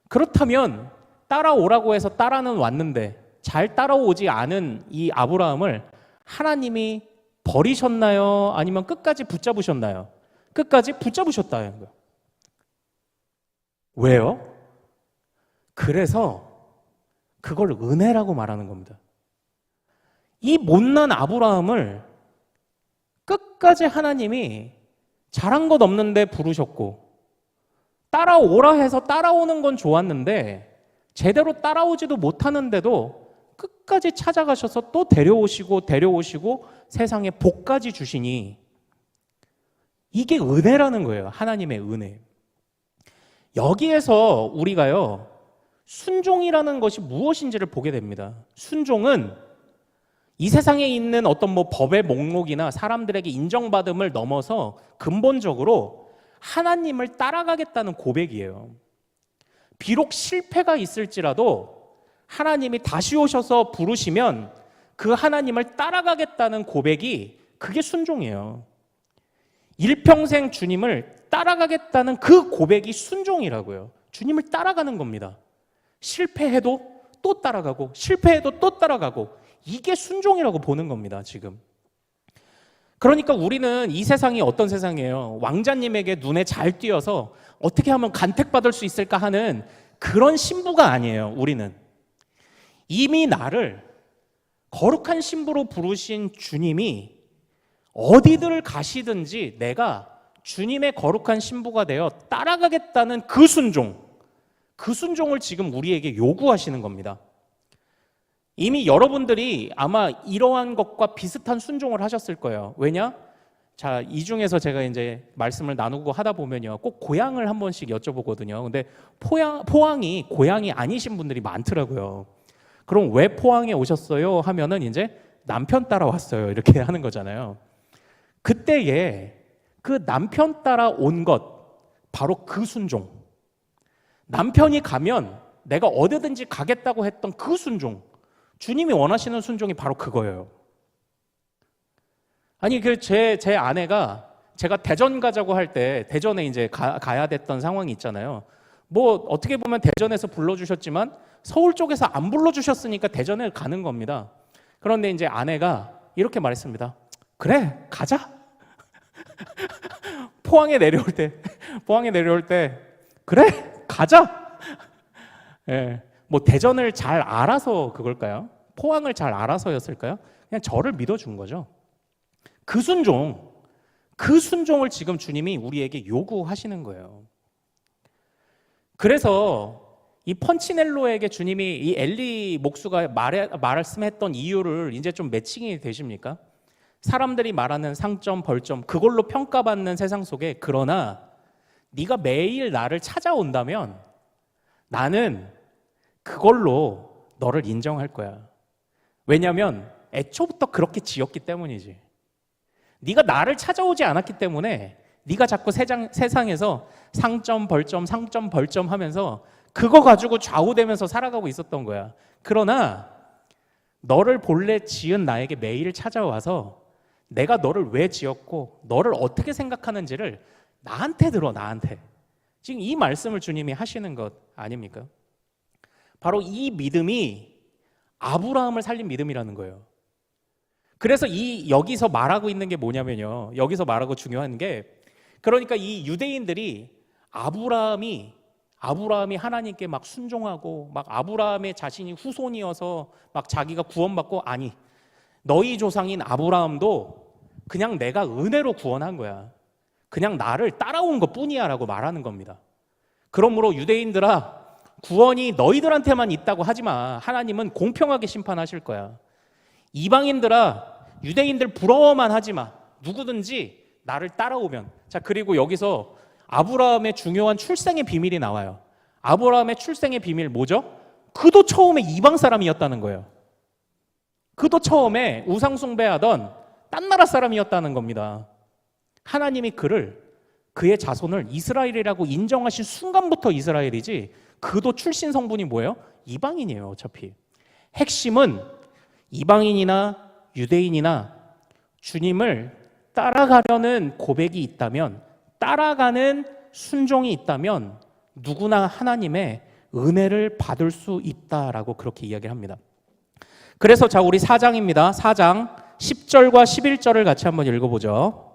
그렇다면 따라오라고 해서 따라는 왔는데 잘 따라오지 않은 이 아브라함을 하나님이 버리셨나요? 아니면 끝까지 붙잡으셨나요? 끝까지 붙잡으셨다는 거예요. 왜요? 그래서 그걸 은혜라고 말하는 겁니다. 이 못난 아브라함을 끝까지 하나님이 잘한 것 없는데 부르셨고, 따라오라 해서 따라오는 건 좋았는데 제대로 따라오지도 못하는데도 끝까지 찾아가셔서 또 데려오시고 세상에 복까지 주시니, 이게 은혜라는 거예요. 하나님의 은혜. 여기에서 우리가요, 순종이라는 것이 무엇인지를 보게 됩니다. 순종은 이 세상에 있는 어떤 법의 목록이나 사람들에게 인정받음을 넘어서 근본적으로 하나님을 따라가겠다는 고백이에요. 비록 실패가 있을지라도 하나님이 다시 오셔서 부르시면 그 하나님을 따라가겠다는 고백이, 그게 순종이에요. 일평생 주님을 따라가겠다는 그 고백이 순종이라고요. 주님을 따라가는 겁니다. 실패해도 또 따라가고, 실패해도 또 따라가고, 이게 순종이라고 보는 겁니다, 지금. 그러니까 우리는 이 세상이 어떤 세상이에요? 왕자님에게 눈에 잘 띄어서 어떻게 하면 간택받을 수 있을까 하는 그런 신부가 아니에요, 우리는. 이미 나를 거룩한 신부로 부르신 주님이 어디를 가시든지 내가 주님의 거룩한 신부가 되어 따라가겠다는 그 순종을 지금 우리에게 요구하시는 겁니다. 이미 여러분들이 아마 이러한 것과 비슷한 순종을 하셨을 거예요. 왜냐? 자, 이 중에서 제가 이제 말씀을 나누고 하다 보면요, 꼭 고향을 한 번씩 여쭤보거든요. 근데 포항이 고향이 아니신 분들이 많더라고요. 그럼 왜 포항에 오셨어요? 하면은 이제 남편 따라왔어요, 이렇게 하는 거잖아요. 그때에 그 남편 따라 온 것, 바로 그 순종. 남편이 가면 내가 어디든지 가겠다고 했던 그 순종, 주님이 원하시는 순종이 바로 그거예요. 아니, 제 아내가, 제가 대전 가자고 할 때 대전에 이제 가야 됐던 상황이 있잖아요. 뭐 어떻게 보면 대전에서 불러주셨지만 서울 쪽에서 안 불러주셨으니까 대전에 가는 겁니다. 그런데 이제 아내가 이렇게 말했습니다. 그래, 가자. 포항에 내려올 때 그래, 가자. 예, 뭐 대전을 잘 알아서 그걸까요? 포항을 잘 알아서였을까요? 그냥 저를 믿어준 거죠. 그 순종을 지금 주님이 우리에게 요구하시는 거예요. 그래서 이 펀치넬로에게 주님이 이 엘리 목수가 말씀했던 이유를 이제 좀 매칭이 되십니까? 사람들이 말하는 상점, 벌점, 그걸로 평가받는 세상 속에, 그러나 네가 매일 나를 찾아온다면 나는 그걸로 너를 인정할 거야. 왜냐하면 애초부터 그렇게 지었기 때문이지. 네가 나를 찾아오지 않았기 때문에 네가 자꾸 세상에서 상점, 벌점 하면서 그거 가지고 좌우되면서 살아가고 있었던 거야. 그러나 너를 본래 지은 나에게 매일 찾아와서 내가 너를 왜 지었고 너를 어떻게 생각하는지를 나한테 들어, 나한테. 지금 이 말씀을 주님이 하시는 것 아닙니까? 바로 이 믿음이 아브라함을 살린 믿음이라는 거예요. 그래서 여기서 말하고 있는 게 뭐냐면요, 여기서 말하고 중요한 게, 그러니까 이 유대인들이 아브라함이 하나님께 막 순종하고 막 아브라함의 자신이 후손이어서 막 자기가 구원받고, 아니, 너희 조상인 아브라함도 그냥 내가 은혜로 구원한 거야. 그냥 나를 따라온 것 뿐이야 라고 말하는 겁니다. 그러므로 유대인들아, 구원이 너희들한테만 있다고 하지 마. 하나님은 공평하게 심판하실 거야. 이방인들아, 유대인들 부러워만 하지 마. 누구든지 나를 따라오면. 자, 그리고 여기서 아브라함의 중요한 출생의 비밀이 나와요. 아브라함의 출생의 비밀 뭐죠? 그도 처음에 이방 사람이었다는 거예요. 그도 처음에 우상 숭배하던 딴 나라 사람이었다는 겁니다. 하나님이 그의 자손을 이스라엘이라고 인정하신 순간부터 이스라엘이지, 그도 출신 성분이 뭐예요? 이방인이에요. 어차피 핵심은 이방인이나 유대인이나 주님을 따라가려는 고백이 있다면, 따라가는 순종이 있다면 누구나 하나님의 은혜를 받을 수 있다라고 그렇게 이야기를 합니다. 그래서 자, 우리 4장입니다. 4장 10절과 11절을 같이 한번 읽어보죠.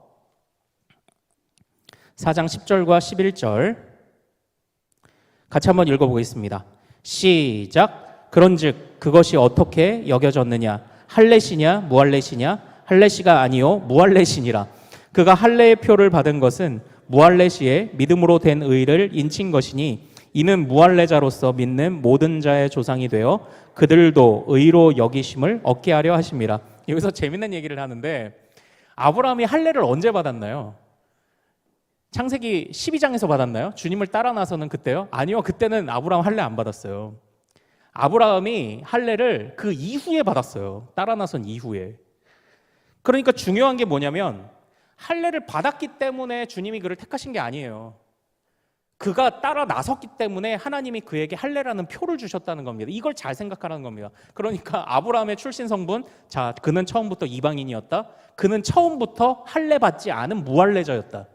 4장 10절과 11절 같이 한번 읽어보겠습니다. 시작. 그런즉 그것이 어떻게 여겨졌느냐? 할례시냐 무할례시냐? 할례시가 아니요 무할례시니라. 그가 할례의 표를 받은 것은 무할례시에 믿음으로 된 의를 인친 것이니 이는 무할례자로서 믿는 모든 자의 조상이 되어 그들도 의로 여기심을 얻게 하려 하심이라. 여기서 재밌는 얘기를 하는데 아브라함이 할례를 언제 받았나요? 창세기 12장에서 받았나요? 주님을 따라 나서는 그때요? 아니요, 그때는 아브라함 할례 안 받았어요. 아브라함이 할례를 그 이후에 받았어요. 따라 나선 이후에. 그러니까 중요한 게 뭐냐면 할례를 받았기 때문에 주님이 그를 택하신 게 아니에요. 그가 따라 나섰기 때문에 하나님이 그에게 할례라는 표를 주셨다는 겁니다. 이걸 잘 생각하라는 겁니다. 그러니까 아브라함의 출신 성분, 자, 그는 처음부터 이방인이었다. 그는 처음부터 할례 받지 않은 무할례자였다.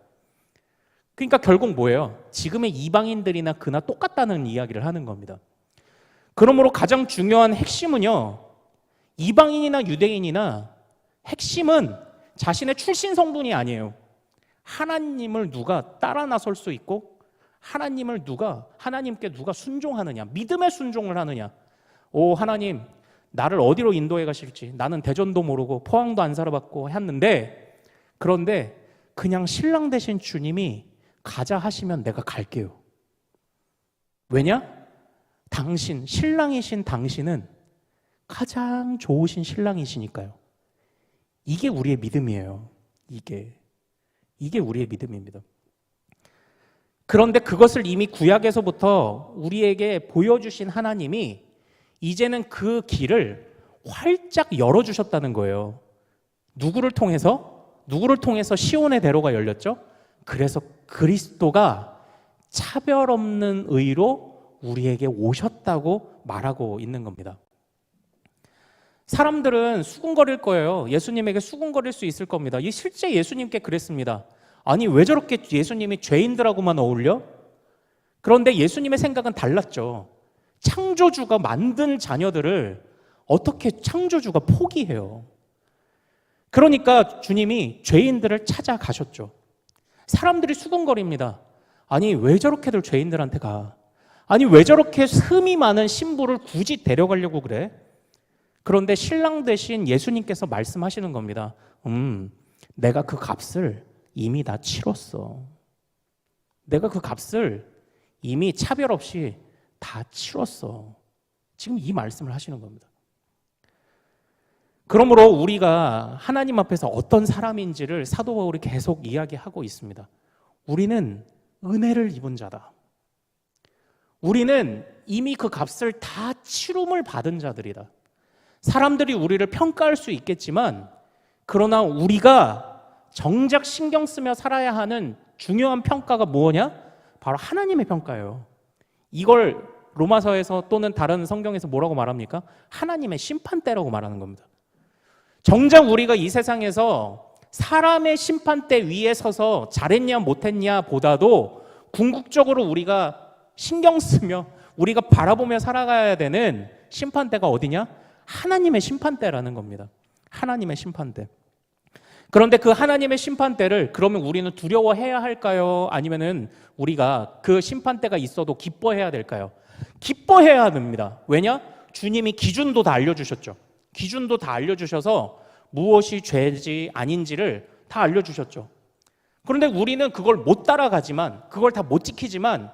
그러니까 결국 뭐예요? 지금의 이방인들이나 그나 똑같다는 이야기를 하는 겁니다. 그러므로 가장 중요한 핵심은요, 이방인이나 유대인이나 핵심은 자신의 출신 성분이 아니에요. 하나님을 누가 따라 나설 수 있고 하나님께 누가 순종하느냐, 믿음의 순종을 하느냐. 오, 하나님, 나를 어디로 인도해 가실지, 나는 대전도 모르고 포항도 안 살아봤고 했는데, 그런데 그냥 신랑 되신 주님이 가자 하시면 내가 갈게요. 왜냐? 당신, 신랑이신 당신은 가장 좋으신 신랑이시니까요. 이게 우리의 믿음이에요. 이게 우리의 믿음입니다. 그런데 그것을 이미 구약에서부터 우리에게 보여주신 하나님이 이제는 그 길을 활짝 열어주셨다는 거예요. 누구를 통해서 시온의 대로가 열렸죠? 그래서 그리스도가 차별 없는 의로 우리에게 오셨다고 말하고 있는 겁니다. 사람들은 수군거릴 거예요. 예수님에게 수군거릴 수 있을 겁니다. 실제 예수님께 그랬습니다. 아니, 왜 저렇게 예수님이 죄인들하고만 어울려? 그런데 예수님의 생각은 달랐죠. 창조주가 만든 자녀들을 어떻게 창조주가 포기해요? 그러니까 주님이 죄인들을 찾아가셨죠. 사람들이 수군거립니다. 아니, 왜 저렇게들 죄인들한테 가? 아니, 왜 저렇게 흠이 많은 신부를 굳이 데려가려고 그래? 그런데 신랑 대신 예수님께서 말씀하시는 겁니다. 내가 그 값을 이미 다 치렀어. 내가 그 값을 이미 차별 없이 다 치렀어. 지금 이 말씀을 하시는 겁니다. 그러므로 우리가 하나님 앞에서 어떤 사람인지를 사도 바울이 계속 이야기하고 있습니다. 우리는 은혜를 입은 자다. 우리는 이미 그 값을 다 치rum을 받은 자들이다. 사람들이 우리를 평가할 수 있겠지만, 그러나 우리가 정작 신경 쓰며 살아야 하는 중요한 평가가 뭐냐? 바로 하나님의 평가예요. 이걸 로마서에서 또는 다른 성경에서 뭐라고 말합니까? 하나님의 심판대라고 말하는 겁니다. 정작 우리가 이 세상에서 사람의 심판대 위에 서서 잘했냐 못했냐 보다도 궁극적으로 우리가 신경 쓰며 우리가 바라보며 살아가야 되는 심판대가 어디냐? 하나님의 심판대라는 겁니다. 하나님의 심판대. 그런데 그 하나님의 심판대를 그러면 우리는 두려워해야 할까요? 아니면은 우리가 그 심판대가 있어도 기뻐해야 될까요? 기뻐해야 됩니다. 왜냐? 주님이 기준도 다 알려주셨죠. 기준도 다 알려주셔서 무엇이 죄지 아닌지를 다 알려주셨죠. 그런데 우리는 그걸 못 따라가지만, 그걸 다 못 지키지만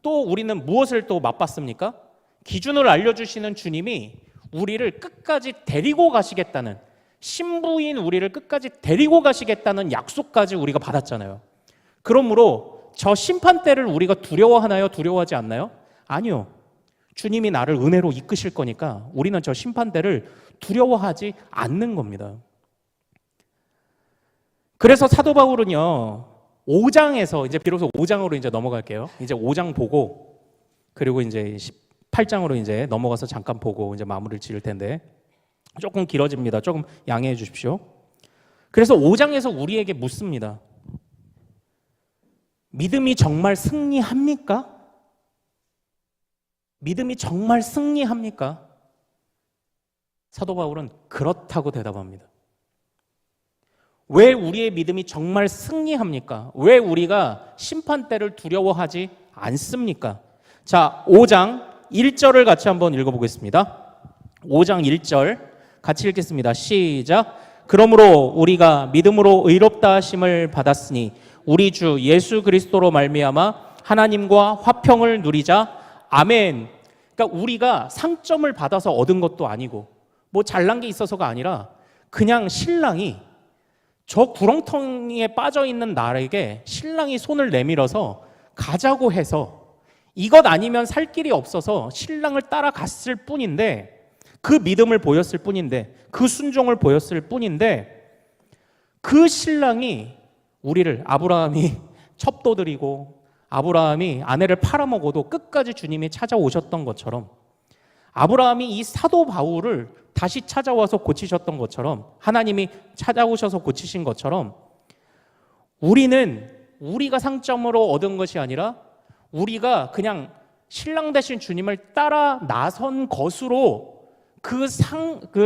또 우리는 무엇을 또 맛봤습니까? 기준을 알려주시는 주님이 우리를 끝까지 데리고 가시겠다는, 신부인 우리를 끝까지 데리고 가시겠다는 약속까지 우리가 받았잖아요. 그러므로 저 심판대를 우리가 두려워하나요? 두려워하지 않나요? 아니요. 주님이 나를 은혜로 이끄실 거니까 우리는 저 심판대를 두려워하지 않는 겁니다. 그래서 사도 바울은요, 5장에서 이제 비로소 5장으로 이제 넘어갈게요. 이제 5장 보고 그리고 이제 18장으로 이제 넘어가서 잠깐 보고 이제 마무리를 지을 텐데 조금 길어집니다. 조금 양해해 주십시오. 그래서 5장에서 우리에게 묻습니다. 믿음이 정말 승리합니까? 믿음이 정말 승리합니까? 사도 바울은 그렇다고 대답합니다. 왜 우리의 믿음이 정말 승리합니까? 왜 우리가 심판대를 두려워하지 않습니까? 자, 5장 1절을 같이 한번 읽어보겠습니다. 5장 1절 같이 읽겠습니다. 시작. 그러므로 우리가 믿음으로 의롭다 하심을 받았으니 우리 주 예수 그리스도로 말미암아 하나님과 화평을 누리자. 아멘. 그러니까 우리가 상점을 받아서 얻은 것도 아니고 뭐 잘난 게 있어서가 아니라 그냥 신랑이 저 구렁텅이에 빠져있는 나에게 신랑이 손을 내밀어서 가자고 해서 이것 아니면 살 길이 없어서 신랑을 따라갔을 뿐인데, 그 믿음을 보였을 뿐인데, 그 순종을 보였을 뿐인데, 그 신랑이 우리를, 아브라함이 첩도들이고 아브라함이 아내를 팔아먹어도 끝까지 주님이 찾아오셨던 것처럼, 아브라함이 이 사도 바울을 다시 찾아와서 고치셨던 것처럼, 하나님이 찾아오셔서 고치신 것처럼, 우리가 상점으로 얻은 것이 아니라 우리가 그냥 신랑 대신 주님을 따라 나선 것으로 그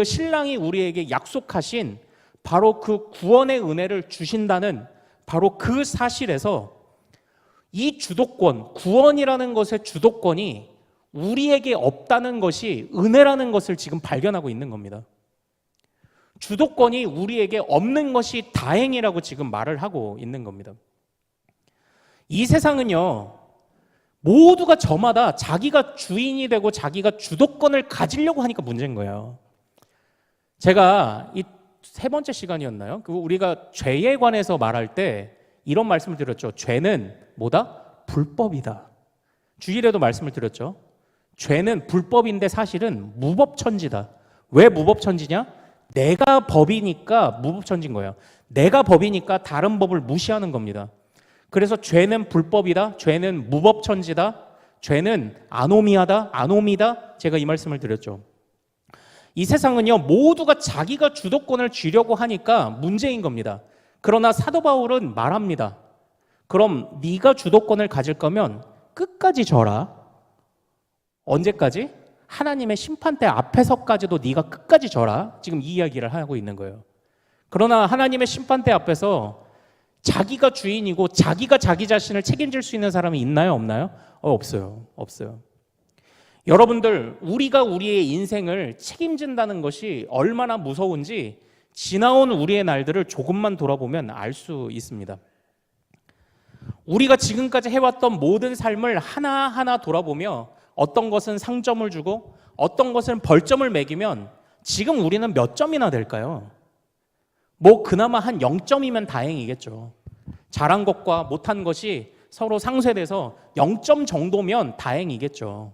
신랑이 우리에게 약속하신 바로 그 구원의 은혜를 주신다는 바로 그 사실에서 이 주도권, 구원이라는 것의 주도권이 우리에게 없다는 것이 은혜라는 것을 지금 발견하고 있는 겁니다. 주도권이 우리에게 없는 것이 다행이라고 지금 말을 하고 있는 겁니다. 이 세상은요, 모두가 저마다 자기가 주인이 되고 자기가 주도권을 가지려고 하니까 문제인 거예요. 제가 이 세 번째 시간이었나요? 우리가 죄에 관해서 말할 때 이런 말씀을 드렸죠. 죄는 뭐다? 불법이다. 주일에도 말씀을 드렸죠. 죄는 불법인데 사실은 무법천지다. 왜 무법천지냐? 내가 법이니까 무법천지인 거예요. 내가 법이니까 다른 법을 무시하는 겁니다. 그래서 죄는 불법이다. 죄는 무법천지다. 죄는 아노미하다. 아노미다. 제가 이 말씀을 드렸죠. 이 세상은요, 모두가 자기가 주도권을 쥐려고 하니까 문제인 겁니다. 그러나 사도 바울은 말합니다. 그럼 네가 주도권을 가질 거면 끝까지 져라. 언제까지? 하나님의 심판대 앞에서까지도 네가 끝까지 져라. 지금 이 이야기를 하고 있는 거예요. 그러나 하나님의 심판대 앞에서 자기가 주인이고 자기가 자기 자신을 책임질 수 있는 사람이 있나요? 없나요? 없어요. 없어요. 여러분들, 우리가 우리의 인생을 책임진다는 것이 얼마나 무서운지 지나온 우리의 날들을 조금만 돌아보면 알 수 있습니다. 우리가 지금까지 해왔던 모든 삶을 하나하나 돌아보며 어떤 것은 상점을 주고 어떤 것은 벌점을 매기면 지금 우리는 몇 점이나 될까요? 뭐 그나마 한 0점이면 다행이겠죠. 잘한 것과 못한 것이 서로 상쇄돼서 0점 정도면 다행이겠죠.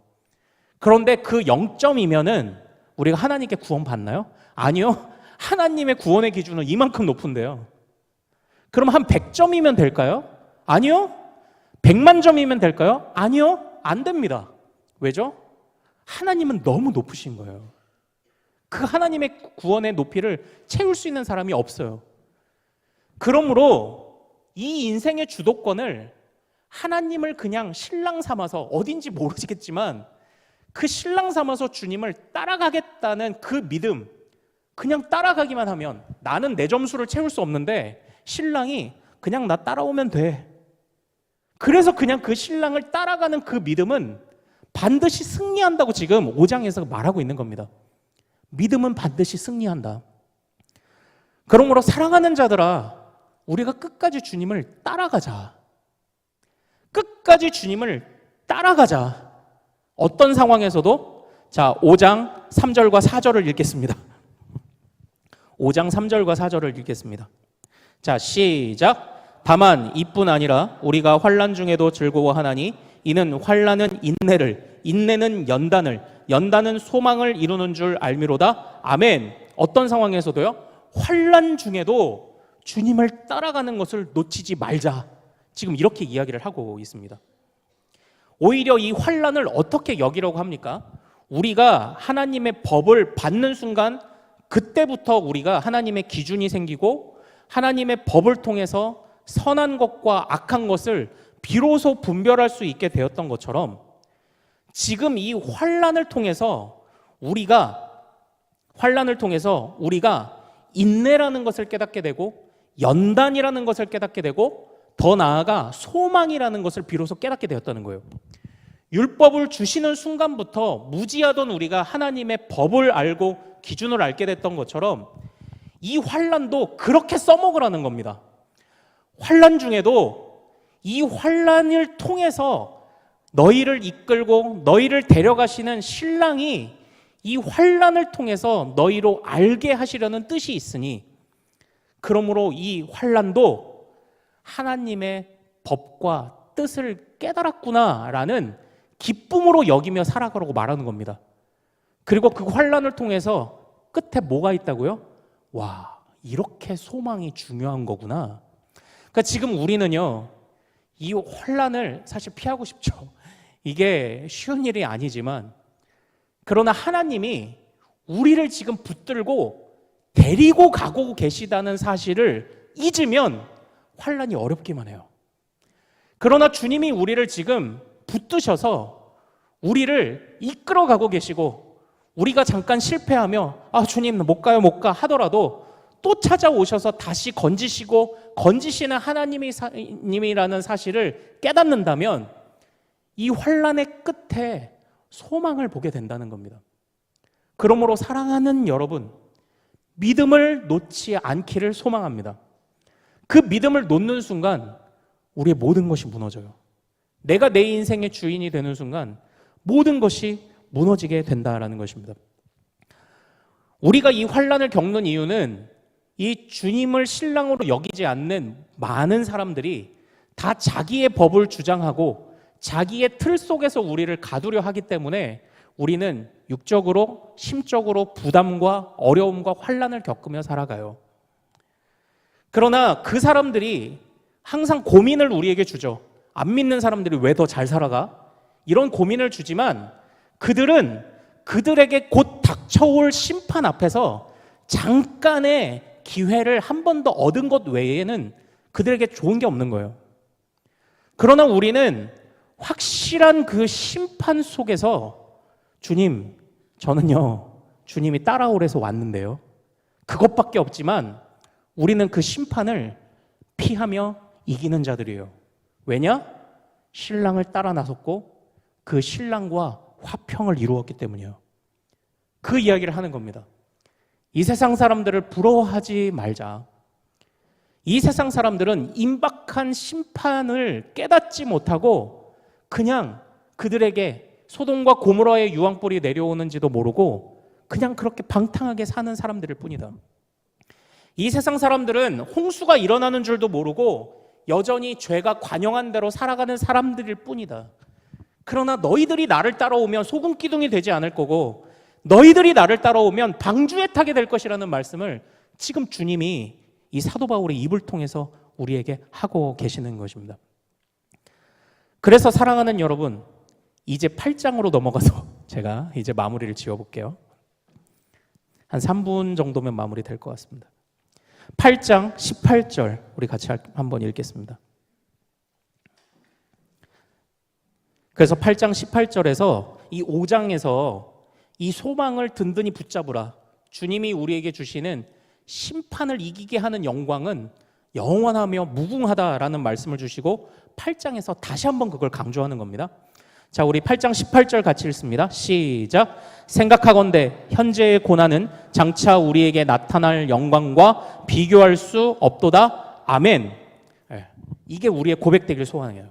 그런데 그 0점이면은 우리가 하나님께 구원 받나요? 아니요. 하나님의 구원의 기준은 이만큼 높은데요. 그럼 한 100점이면 될까요? 아니요. 100만 점이면 될까요? 아니요. 안 됩니다. 왜죠? 하나님은 너무 높으신 거예요. 그 하나님의 구원의 높이를 채울 수 있는 사람이 없어요. 그러므로 이 인생의 주도권을 하나님을 그냥 신랑 삼아서, 어딘지 모르겠지만 그 신랑 삼아서 주님을 따라가겠다는 그 믿음, 그냥 따라가기만 하면, 나는 내 점수를 채울 수 없는데 신랑이 그냥 나 따라오면 돼. 그래서 그냥 그 신랑을 따라가는 그 믿음은 반드시 승리한다고 지금 5장에서 말하고 있는 겁니다. 믿음은 반드시 승리한다. 그러므로 사랑하는 자들아, 우리가 끝까지 주님을 따라가자. 끝까지 주님을 따라가자. 어떤 상황에서도. 자, 5장 3절과 4절을 읽겠습니다. 5장 3절과 4절을 읽겠습니다. 자, 시작. 다만 이뿐 아니라 우리가 환난 중에도 즐거워하나니 이는 환난은 인내를, 인내는 연단을, 연단은 소망을 이루는 줄 알미로다. 아멘. 어떤 상황에서도요, 환난 중에도 주님을 따라가는 것을 놓치지 말자. 지금 이렇게 이야기를 하고 있습니다. 오히려 이 환난을 어떻게 여기려고 합니까? 우리가 하나님의 법을 받는 순간 그때부터 우리가 하나님의 기준이 생기고 하나님의 법을 통해서 선한 것과 악한 것을 비로소 분별할 수 있게 되었던 것처럼, 지금 이 환난을 통해서 우리가 인내라는 것을 깨닫게 되고 연단이라는 것을 깨닫게 되고 더 나아가 소망이라는 것을 비로소 깨닫게 되었다는 거예요. 율법을 주시는 순간부터 무지하던 우리가 하나님의 법을 알고 기준을 알게 됐던 것처럼 이 환난도 그렇게 써먹으라는 겁니다. 환난 중에도 이 환난을 통해서 너희를 이끌고 너희를 데려가시는 신랑이 이 환난을 통해서 너희로 알게 하시려는 뜻이 있으니 그러므로 이 환난도 하나님의 법과 뜻을 깨달았구나라는 기쁨으로 여기며 살아가라고 말하는 겁니다. 그리고 그 환난을 통해서 끝에 뭐가 있다고요? 와, 이렇게 소망이 중요한 거구나. 그러니까 지금 우리는요, 이 환난을 사실 피하고 싶죠. 이게 쉬운 일이 아니지만 그러나 하나님이 우리를 지금 붙들고 데리고 가고 계시다는 사실을 잊으면 환난이 어렵기만 해요. 그러나 주님이 우리를 지금 붙드셔서 우리를 이끌어가고 계시고 우리가 잠깐 실패하며 주님 못 가요 못 가 하더라도 또 찾아오셔서 다시 건지시는 하나님이라는 사실을 깨닫는다면 이 환난의 끝에 소망을 보게 된다는 겁니다. 그러므로 사랑하는 여러분, 믿음을 놓지 않기를 소망합니다. 그 믿음을 놓는 순간 우리의 모든 것이 무너져요. 내가 내 인생의 주인이 되는 순간 모든 것이 무너지게 된다라는 것입니다. 우리가 이 환난을 겪는 이유는 이 주님을 신랑으로 여기지 않는 많은 사람들이 다 자기의 법을 주장하고 자기의 틀 속에서 우리를 가두려 하기 때문에 우리는 육적으로, 심적으로 부담과 어려움과 환난을 겪으며 살아가요. 그러나 그 사람들이 항상 고민을 우리에게 주죠. 안 믿는 사람들이 왜 더 잘 살아가? 이런 고민을 주지만 그들은 그들에게 곧 닥쳐올 심판 앞에서 잠깐의 기회를 한 번 더 얻은 것 외에는 그들에게 좋은 게 없는 거예요. 그러나 우리는 확실한 그 심판 속에서 주님, 저는요 주님이 따라오래서 왔는데요 그것밖에 없지만 우리는 그 심판을 피하며 이기는 자들이에요. 왜냐? 신랑을 따라 나섰고 그 신랑과 화평을 이루었기 때문이에요. 그 이야기를 하는 겁니다. 이 세상 사람들을 부러워하지 말자. 이 세상 사람들은 임박한 심판을 깨닫지 못하고 그냥 그들에게 소돔과 고모라의 유황불이 내려오는지도 모르고 그냥 그렇게 방탕하게 사는 사람들일 뿐이다. 이 세상 사람들은 홍수가 일어나는 줄도 모르고 여전히 죄가 관영한 대로 살아가는 사람들일 뿐이다. 그러나 너희들이 나를 따라오면 소금 기둥이 되지 않을 거고 너희들이 나를 따라오면 방주에 타게 될 것이라는 말씀을 지금 주님이 이 사도 바울의 입을 통해서 우리에게 하고 계시는 것입니다. 그래서 사랑하는 여러분, 이제 8장으로 넘어가서 제가 이제 마무리를 지어볼게요. 한 3분 정도면 마무리 될 것 같습니다. 8장 18절 우리 같이 한번 읽겠습니다. 그래서 8장 18절에서 이 5장에서 이 소망을 든든히 붙잡으라. 주님이 우리에게 주시는 심판을 이기게 하는 영광은 영원하며 무궁하다라는 말씀을 주시고 8장에서 다시 한번 그걸 강조하는 겁니다. 자, 우리 8장 18절 같이 읽습니다. 시작. 생각하건대 현재의 고난은 장차 우리에게 나타날 영광과 비교할 수 없도다. 아멘. 이게 우리의 고백되길 소망해요.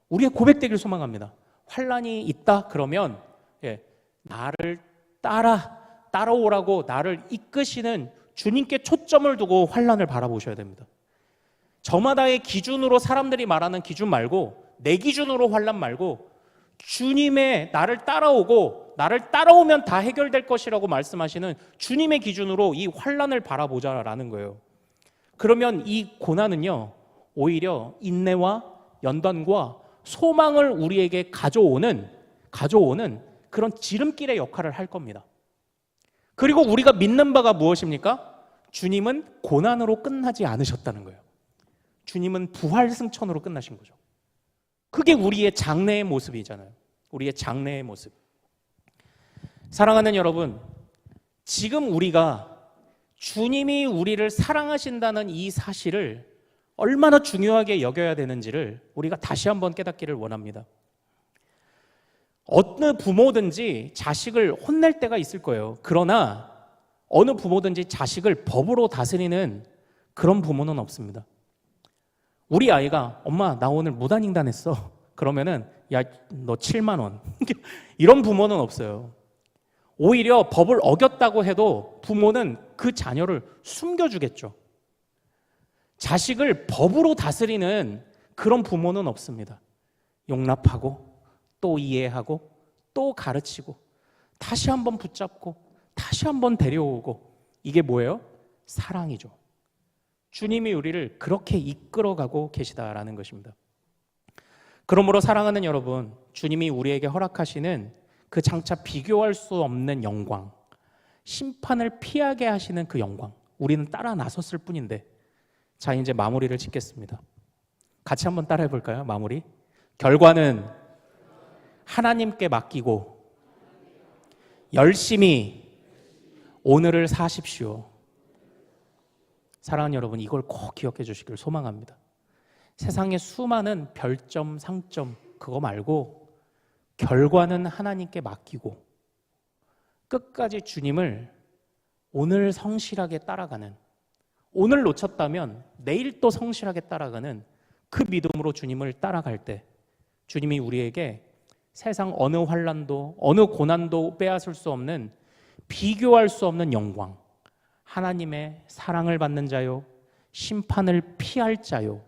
우리의 고백되길 소망합니다. 환난이 있다 그러면 나를 따라오라고 나를 이끄시는 주님께 초점을 두고 환난을 바라보셔야 됩니다. 저마다의 기준으로 사람들이 말하는 기준 말고 내 기준으로 환난 말고 주님의 나를 따라오고 나를 따라오면 다 해결될 것이라고 말씀하시는 주님의 기준으로 이 환난을 바라보자라는 거예요. 그러면 이 고난은요 오히려 인내와 연단과 소망을 우리에게 가져오는 그런 지름길의 역할을 할 겁니다. 그리고 우리가 믿는 바가 무엇입니까? 주님은 고난으로 끝나지 않으셨다는 거예요. 주님은 부활승천으로 끝나신 거죠. 그게 우리의 장래의 모습이잖아요. 우리의 장래의 모습. 사랑하는 여러분, 지금 우리가 주님이 우리를 사랑하신다는 이 사실을 얼마나 중요하게 여겨야 되는지를 우리가 다시 한번 깨닫기를 원합니다. 어느 부모든지 자식을 혼낼 때가 있을 거예요. 그러나 어느 부모든지 자식을 법으로 다스리는 그런 부모는 없습니다. 우리 아이가 엄마 나 오늘 무단횡단했어. 그러면은 야 너 7만 원. 이런 부모는 없어요. 오히려 법을 어겼다고 해도 부모는 그 자녀를 숨겨주겠죠. 자식을 법으로 다스리는 그런 부모는 없습니다. 용납하고 또 이해하고 또 가르치고 다시 한번 붙잡고 다시 한번 데려오고, 이게 뭐예요? 사랑이죠. 주님이 우리를 그렇게 이끌어가고 계시다라는 것입니다. 그러므로 사랑하는 여러분, 주님이 우리에게 허락하시는 그 장차 비교할 수 없는 영광, 심판을 피하게 하시는 그 영광, 우리는 따라 나섰을 뿐인데, 자 이제 마무리를 짓겠습니다. 같이 한번 따라해 볼까요? 마무리. 결과는 하나님께 맡기고 열심히 오늘을 사십시오. 사랑하는 여러분, 이걸 꼭 기억해 주시길 소망합니다. 세상의 수많은 별점, 상점 그거 말고 결과는 하나님께 맡기고 끝까지 주님을 오늘 성실하게 따라가는, 오늘 놓쳤다면 내일 또 성실하게 따라가는 그 믿음으로 주님을 따라갈 때 주님이 우리에게 세상 어느 환난도 어느 고난도 빼앗을 수 없는, 비교할 수 없는 영광, 하나님의 사랑을 받는 자요, 심판을 피할 자요,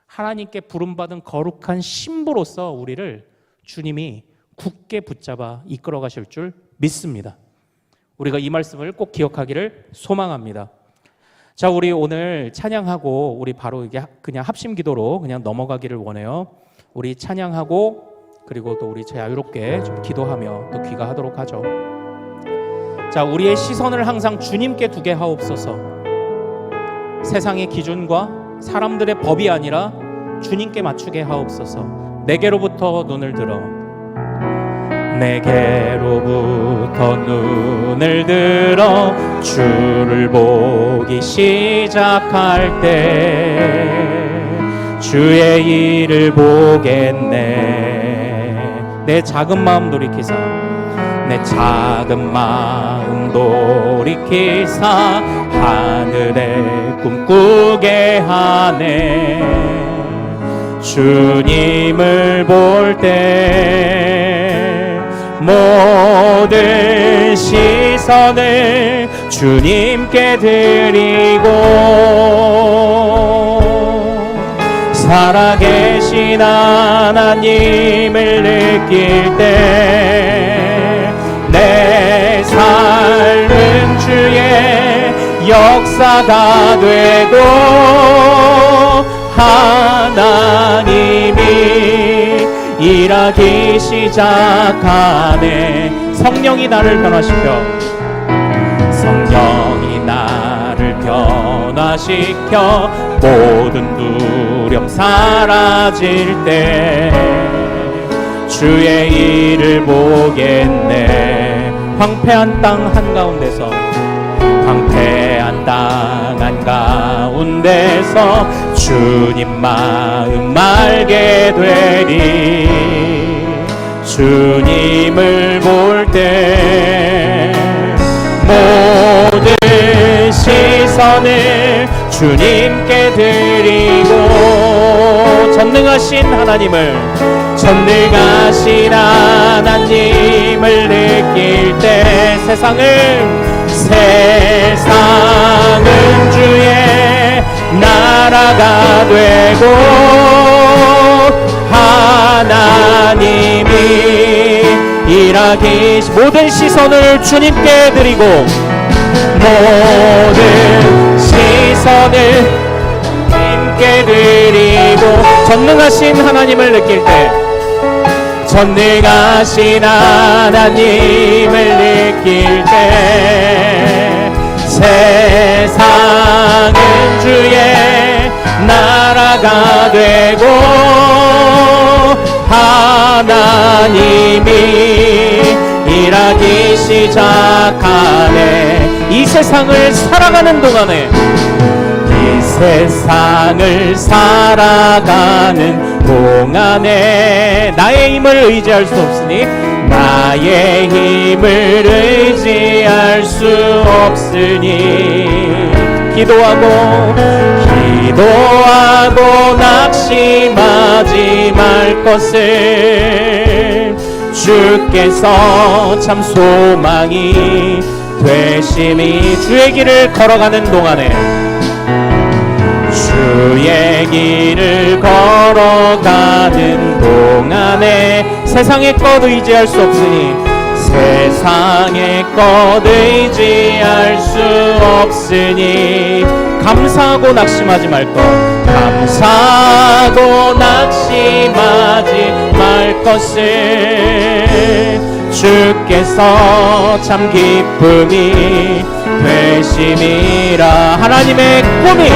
하나님께 부름받은 거룩한 신부로서 우리를 주님이 굳게 붙잡아 이끌어 가실 줄 믿습니다. 우리가 이 말씀을 꼭 기억하기를 소망합니다. 자, 우리 오늘 찬양하고 우리 바로 이게 그냥 합심 기도로 그냥 넘어가기를 원해요. 우리 찬양하고 그리고 또 우리 자유롭게 좀 기도하며 또 귀가하도록 하죠. 자, 우리의 시선을 항상 주님께 두게 하옵소서. 세상의 기준과 사람들의 법이 아니라 주님께 맞추게 하옵소서. 내게로부터 눈을 들어, 내게로부터 눈을 들어 주를 보기 시작할 때 주의 일을 보겠네. 내 작은 마음 돌이키사, 내 작은 마음 돌이키사 하늘에 꿈꾸게 하네. 주님을 볼 때 모든 시선을 주님께 드리고 살아계신 하나님을 느낄 때 내 삶은 주의 역사가 되고 하나님이 일하기 시작하네. 성령이 나를 변화시켜, 성령이 나를 변화시켜 모든 두려움 사라질 때 주의 일을 보겠네. 황폐한 땅 한가운데서, 황폐한 땅 한가운데서 주님 마음 알게 되리. 주님을 볼 때 모든 시선을 주님께 드리고 전능하신 하나님을, 전능하신 하나님을 느낄 때 세상은 주의 나라가 되고 하나님이 일하기 모든 시선을 주님께 드리고 모든 시선을 주님께 드리고 전능하신 하나님을 느낄 때, 전능하신 하나님을 느낄 때 세상은 주의 나라가 되고 하나님이 일하기 시작하네. 이 세상을 살아가는 동안에, 이 세상을 살아가는 동안에 나의 힘을 의지할 수 없으니, 나의 힘을 의지할 수 없으니, 기도하고 낙심하지 말 것을, 주께서 참 소망이 되심이. 주의 길을 걸어가는 동안에, 주의 길을 걸어가는 동안에 세상의 것 의지할 수 없으니, 세상의 것 의지할 수 없으니, 감사하고 낙심하지 말 것, 감사하고 낙심하지 말 것을, 주께서 참 기쁨이 되심이라. 하나님의 꿈이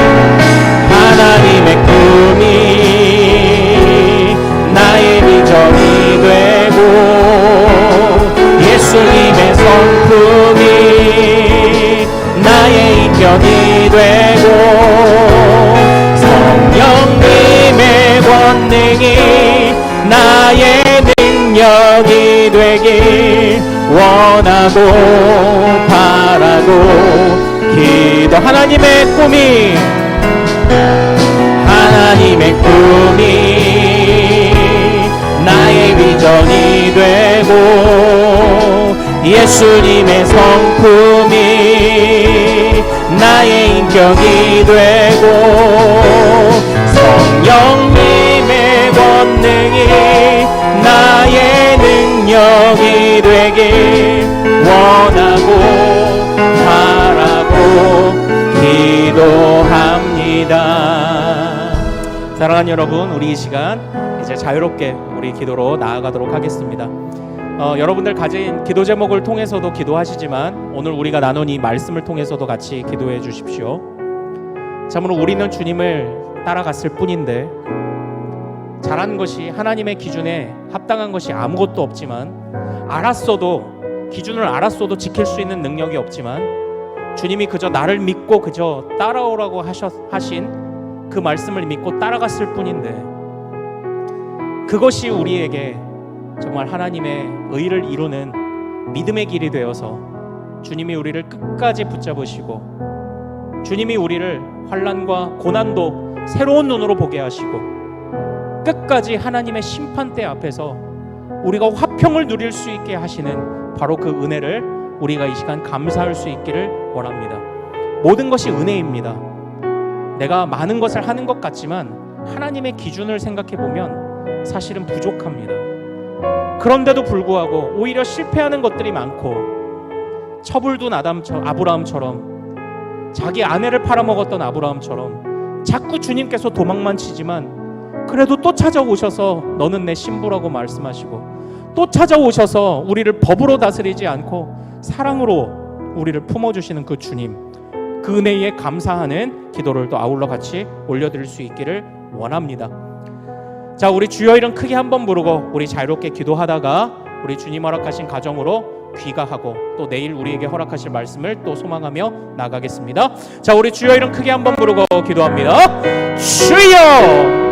나의 비전이 되고, 예수님의 성품이 나의 인격이 되고, 성령님의 권능이 나의 능력이 되길 원하고 바라고 기도. 하나님의 꿈이 나의 비전이 되고, 예수님의 성품이 나의 인격이 되고, 성령님의 권능이 나의 능력이 되길 원하고 바라고 기도합니다. 사랑하는 여러분, 우리 이 시간 이제 자유롭게 우리 기도로 나아가도록 하겠습니다. 여러분들 가진 기도 제목을 통해서도 기도하시지만, 오늘 우리가 나눈 이 말씀을 통해서도 같이 기도해 주십시오. 참으로 우리는 주님을 따라갔을 뿐인데, 잘한 것이, 하나님의 기준에 합당한 것이 아무것도 없지만, 기준을 알았어도 지킬 수 있는 능력이 없지만, 주님이 그저 나를 믿고 그저 따라오라고 하신 그 말씀을 믿고 따라갔을 뿐인데, 그것이 우리에게 정말 하나님의 의를 이루는 믿음의 길이 되어서, 주님이 우리를 끝까지 붙잡으시고, 주님이 우리를 환난과 고난도 새로운 눈으로 보게 하시고, 끝까지 하나님의 심판대 앞에서 우리가 화평을 누릴 수 있게 하시는 바로 그 은혜를 우리가 이 시간 감사할 수 있기를 원합니다. 모든 것이 은혜입니다. 내가 많은 것을 하는 것 같지만 하나님의 기준을 생각해 보면 사실은 부족합니다. 그런데도 불구하고 오히려 실패하는 것들이 많고, 처불둔 아브라함처럼, 자기 아내를 팔아먹었던 아브라함처럼 자꾸 주님께서 도망만 치지만 그래도 또 찾아오셔서 너는 내 신부라고 말씀하시고, 또 찾아오셔서 우리를 법으로 다스리지 않고 사랑으로 우리를 품어주시는 그 주님, 그 은혜에 감사하는 기도를 또 아울러 같이 올려드릴 수 있기를 원합니다. 자, 우리 주여 이름 크게 한번 부르고 우리 자유롭게 기도하다가 우리 주님 허락하신 가정으로 귀가하고, 또 내일 우리에게 허락하실 말씀을 또 소망하며 나가겠습니다. 자, 우리 주여 이름 크게 한번 부르고 기도합니다. 주여!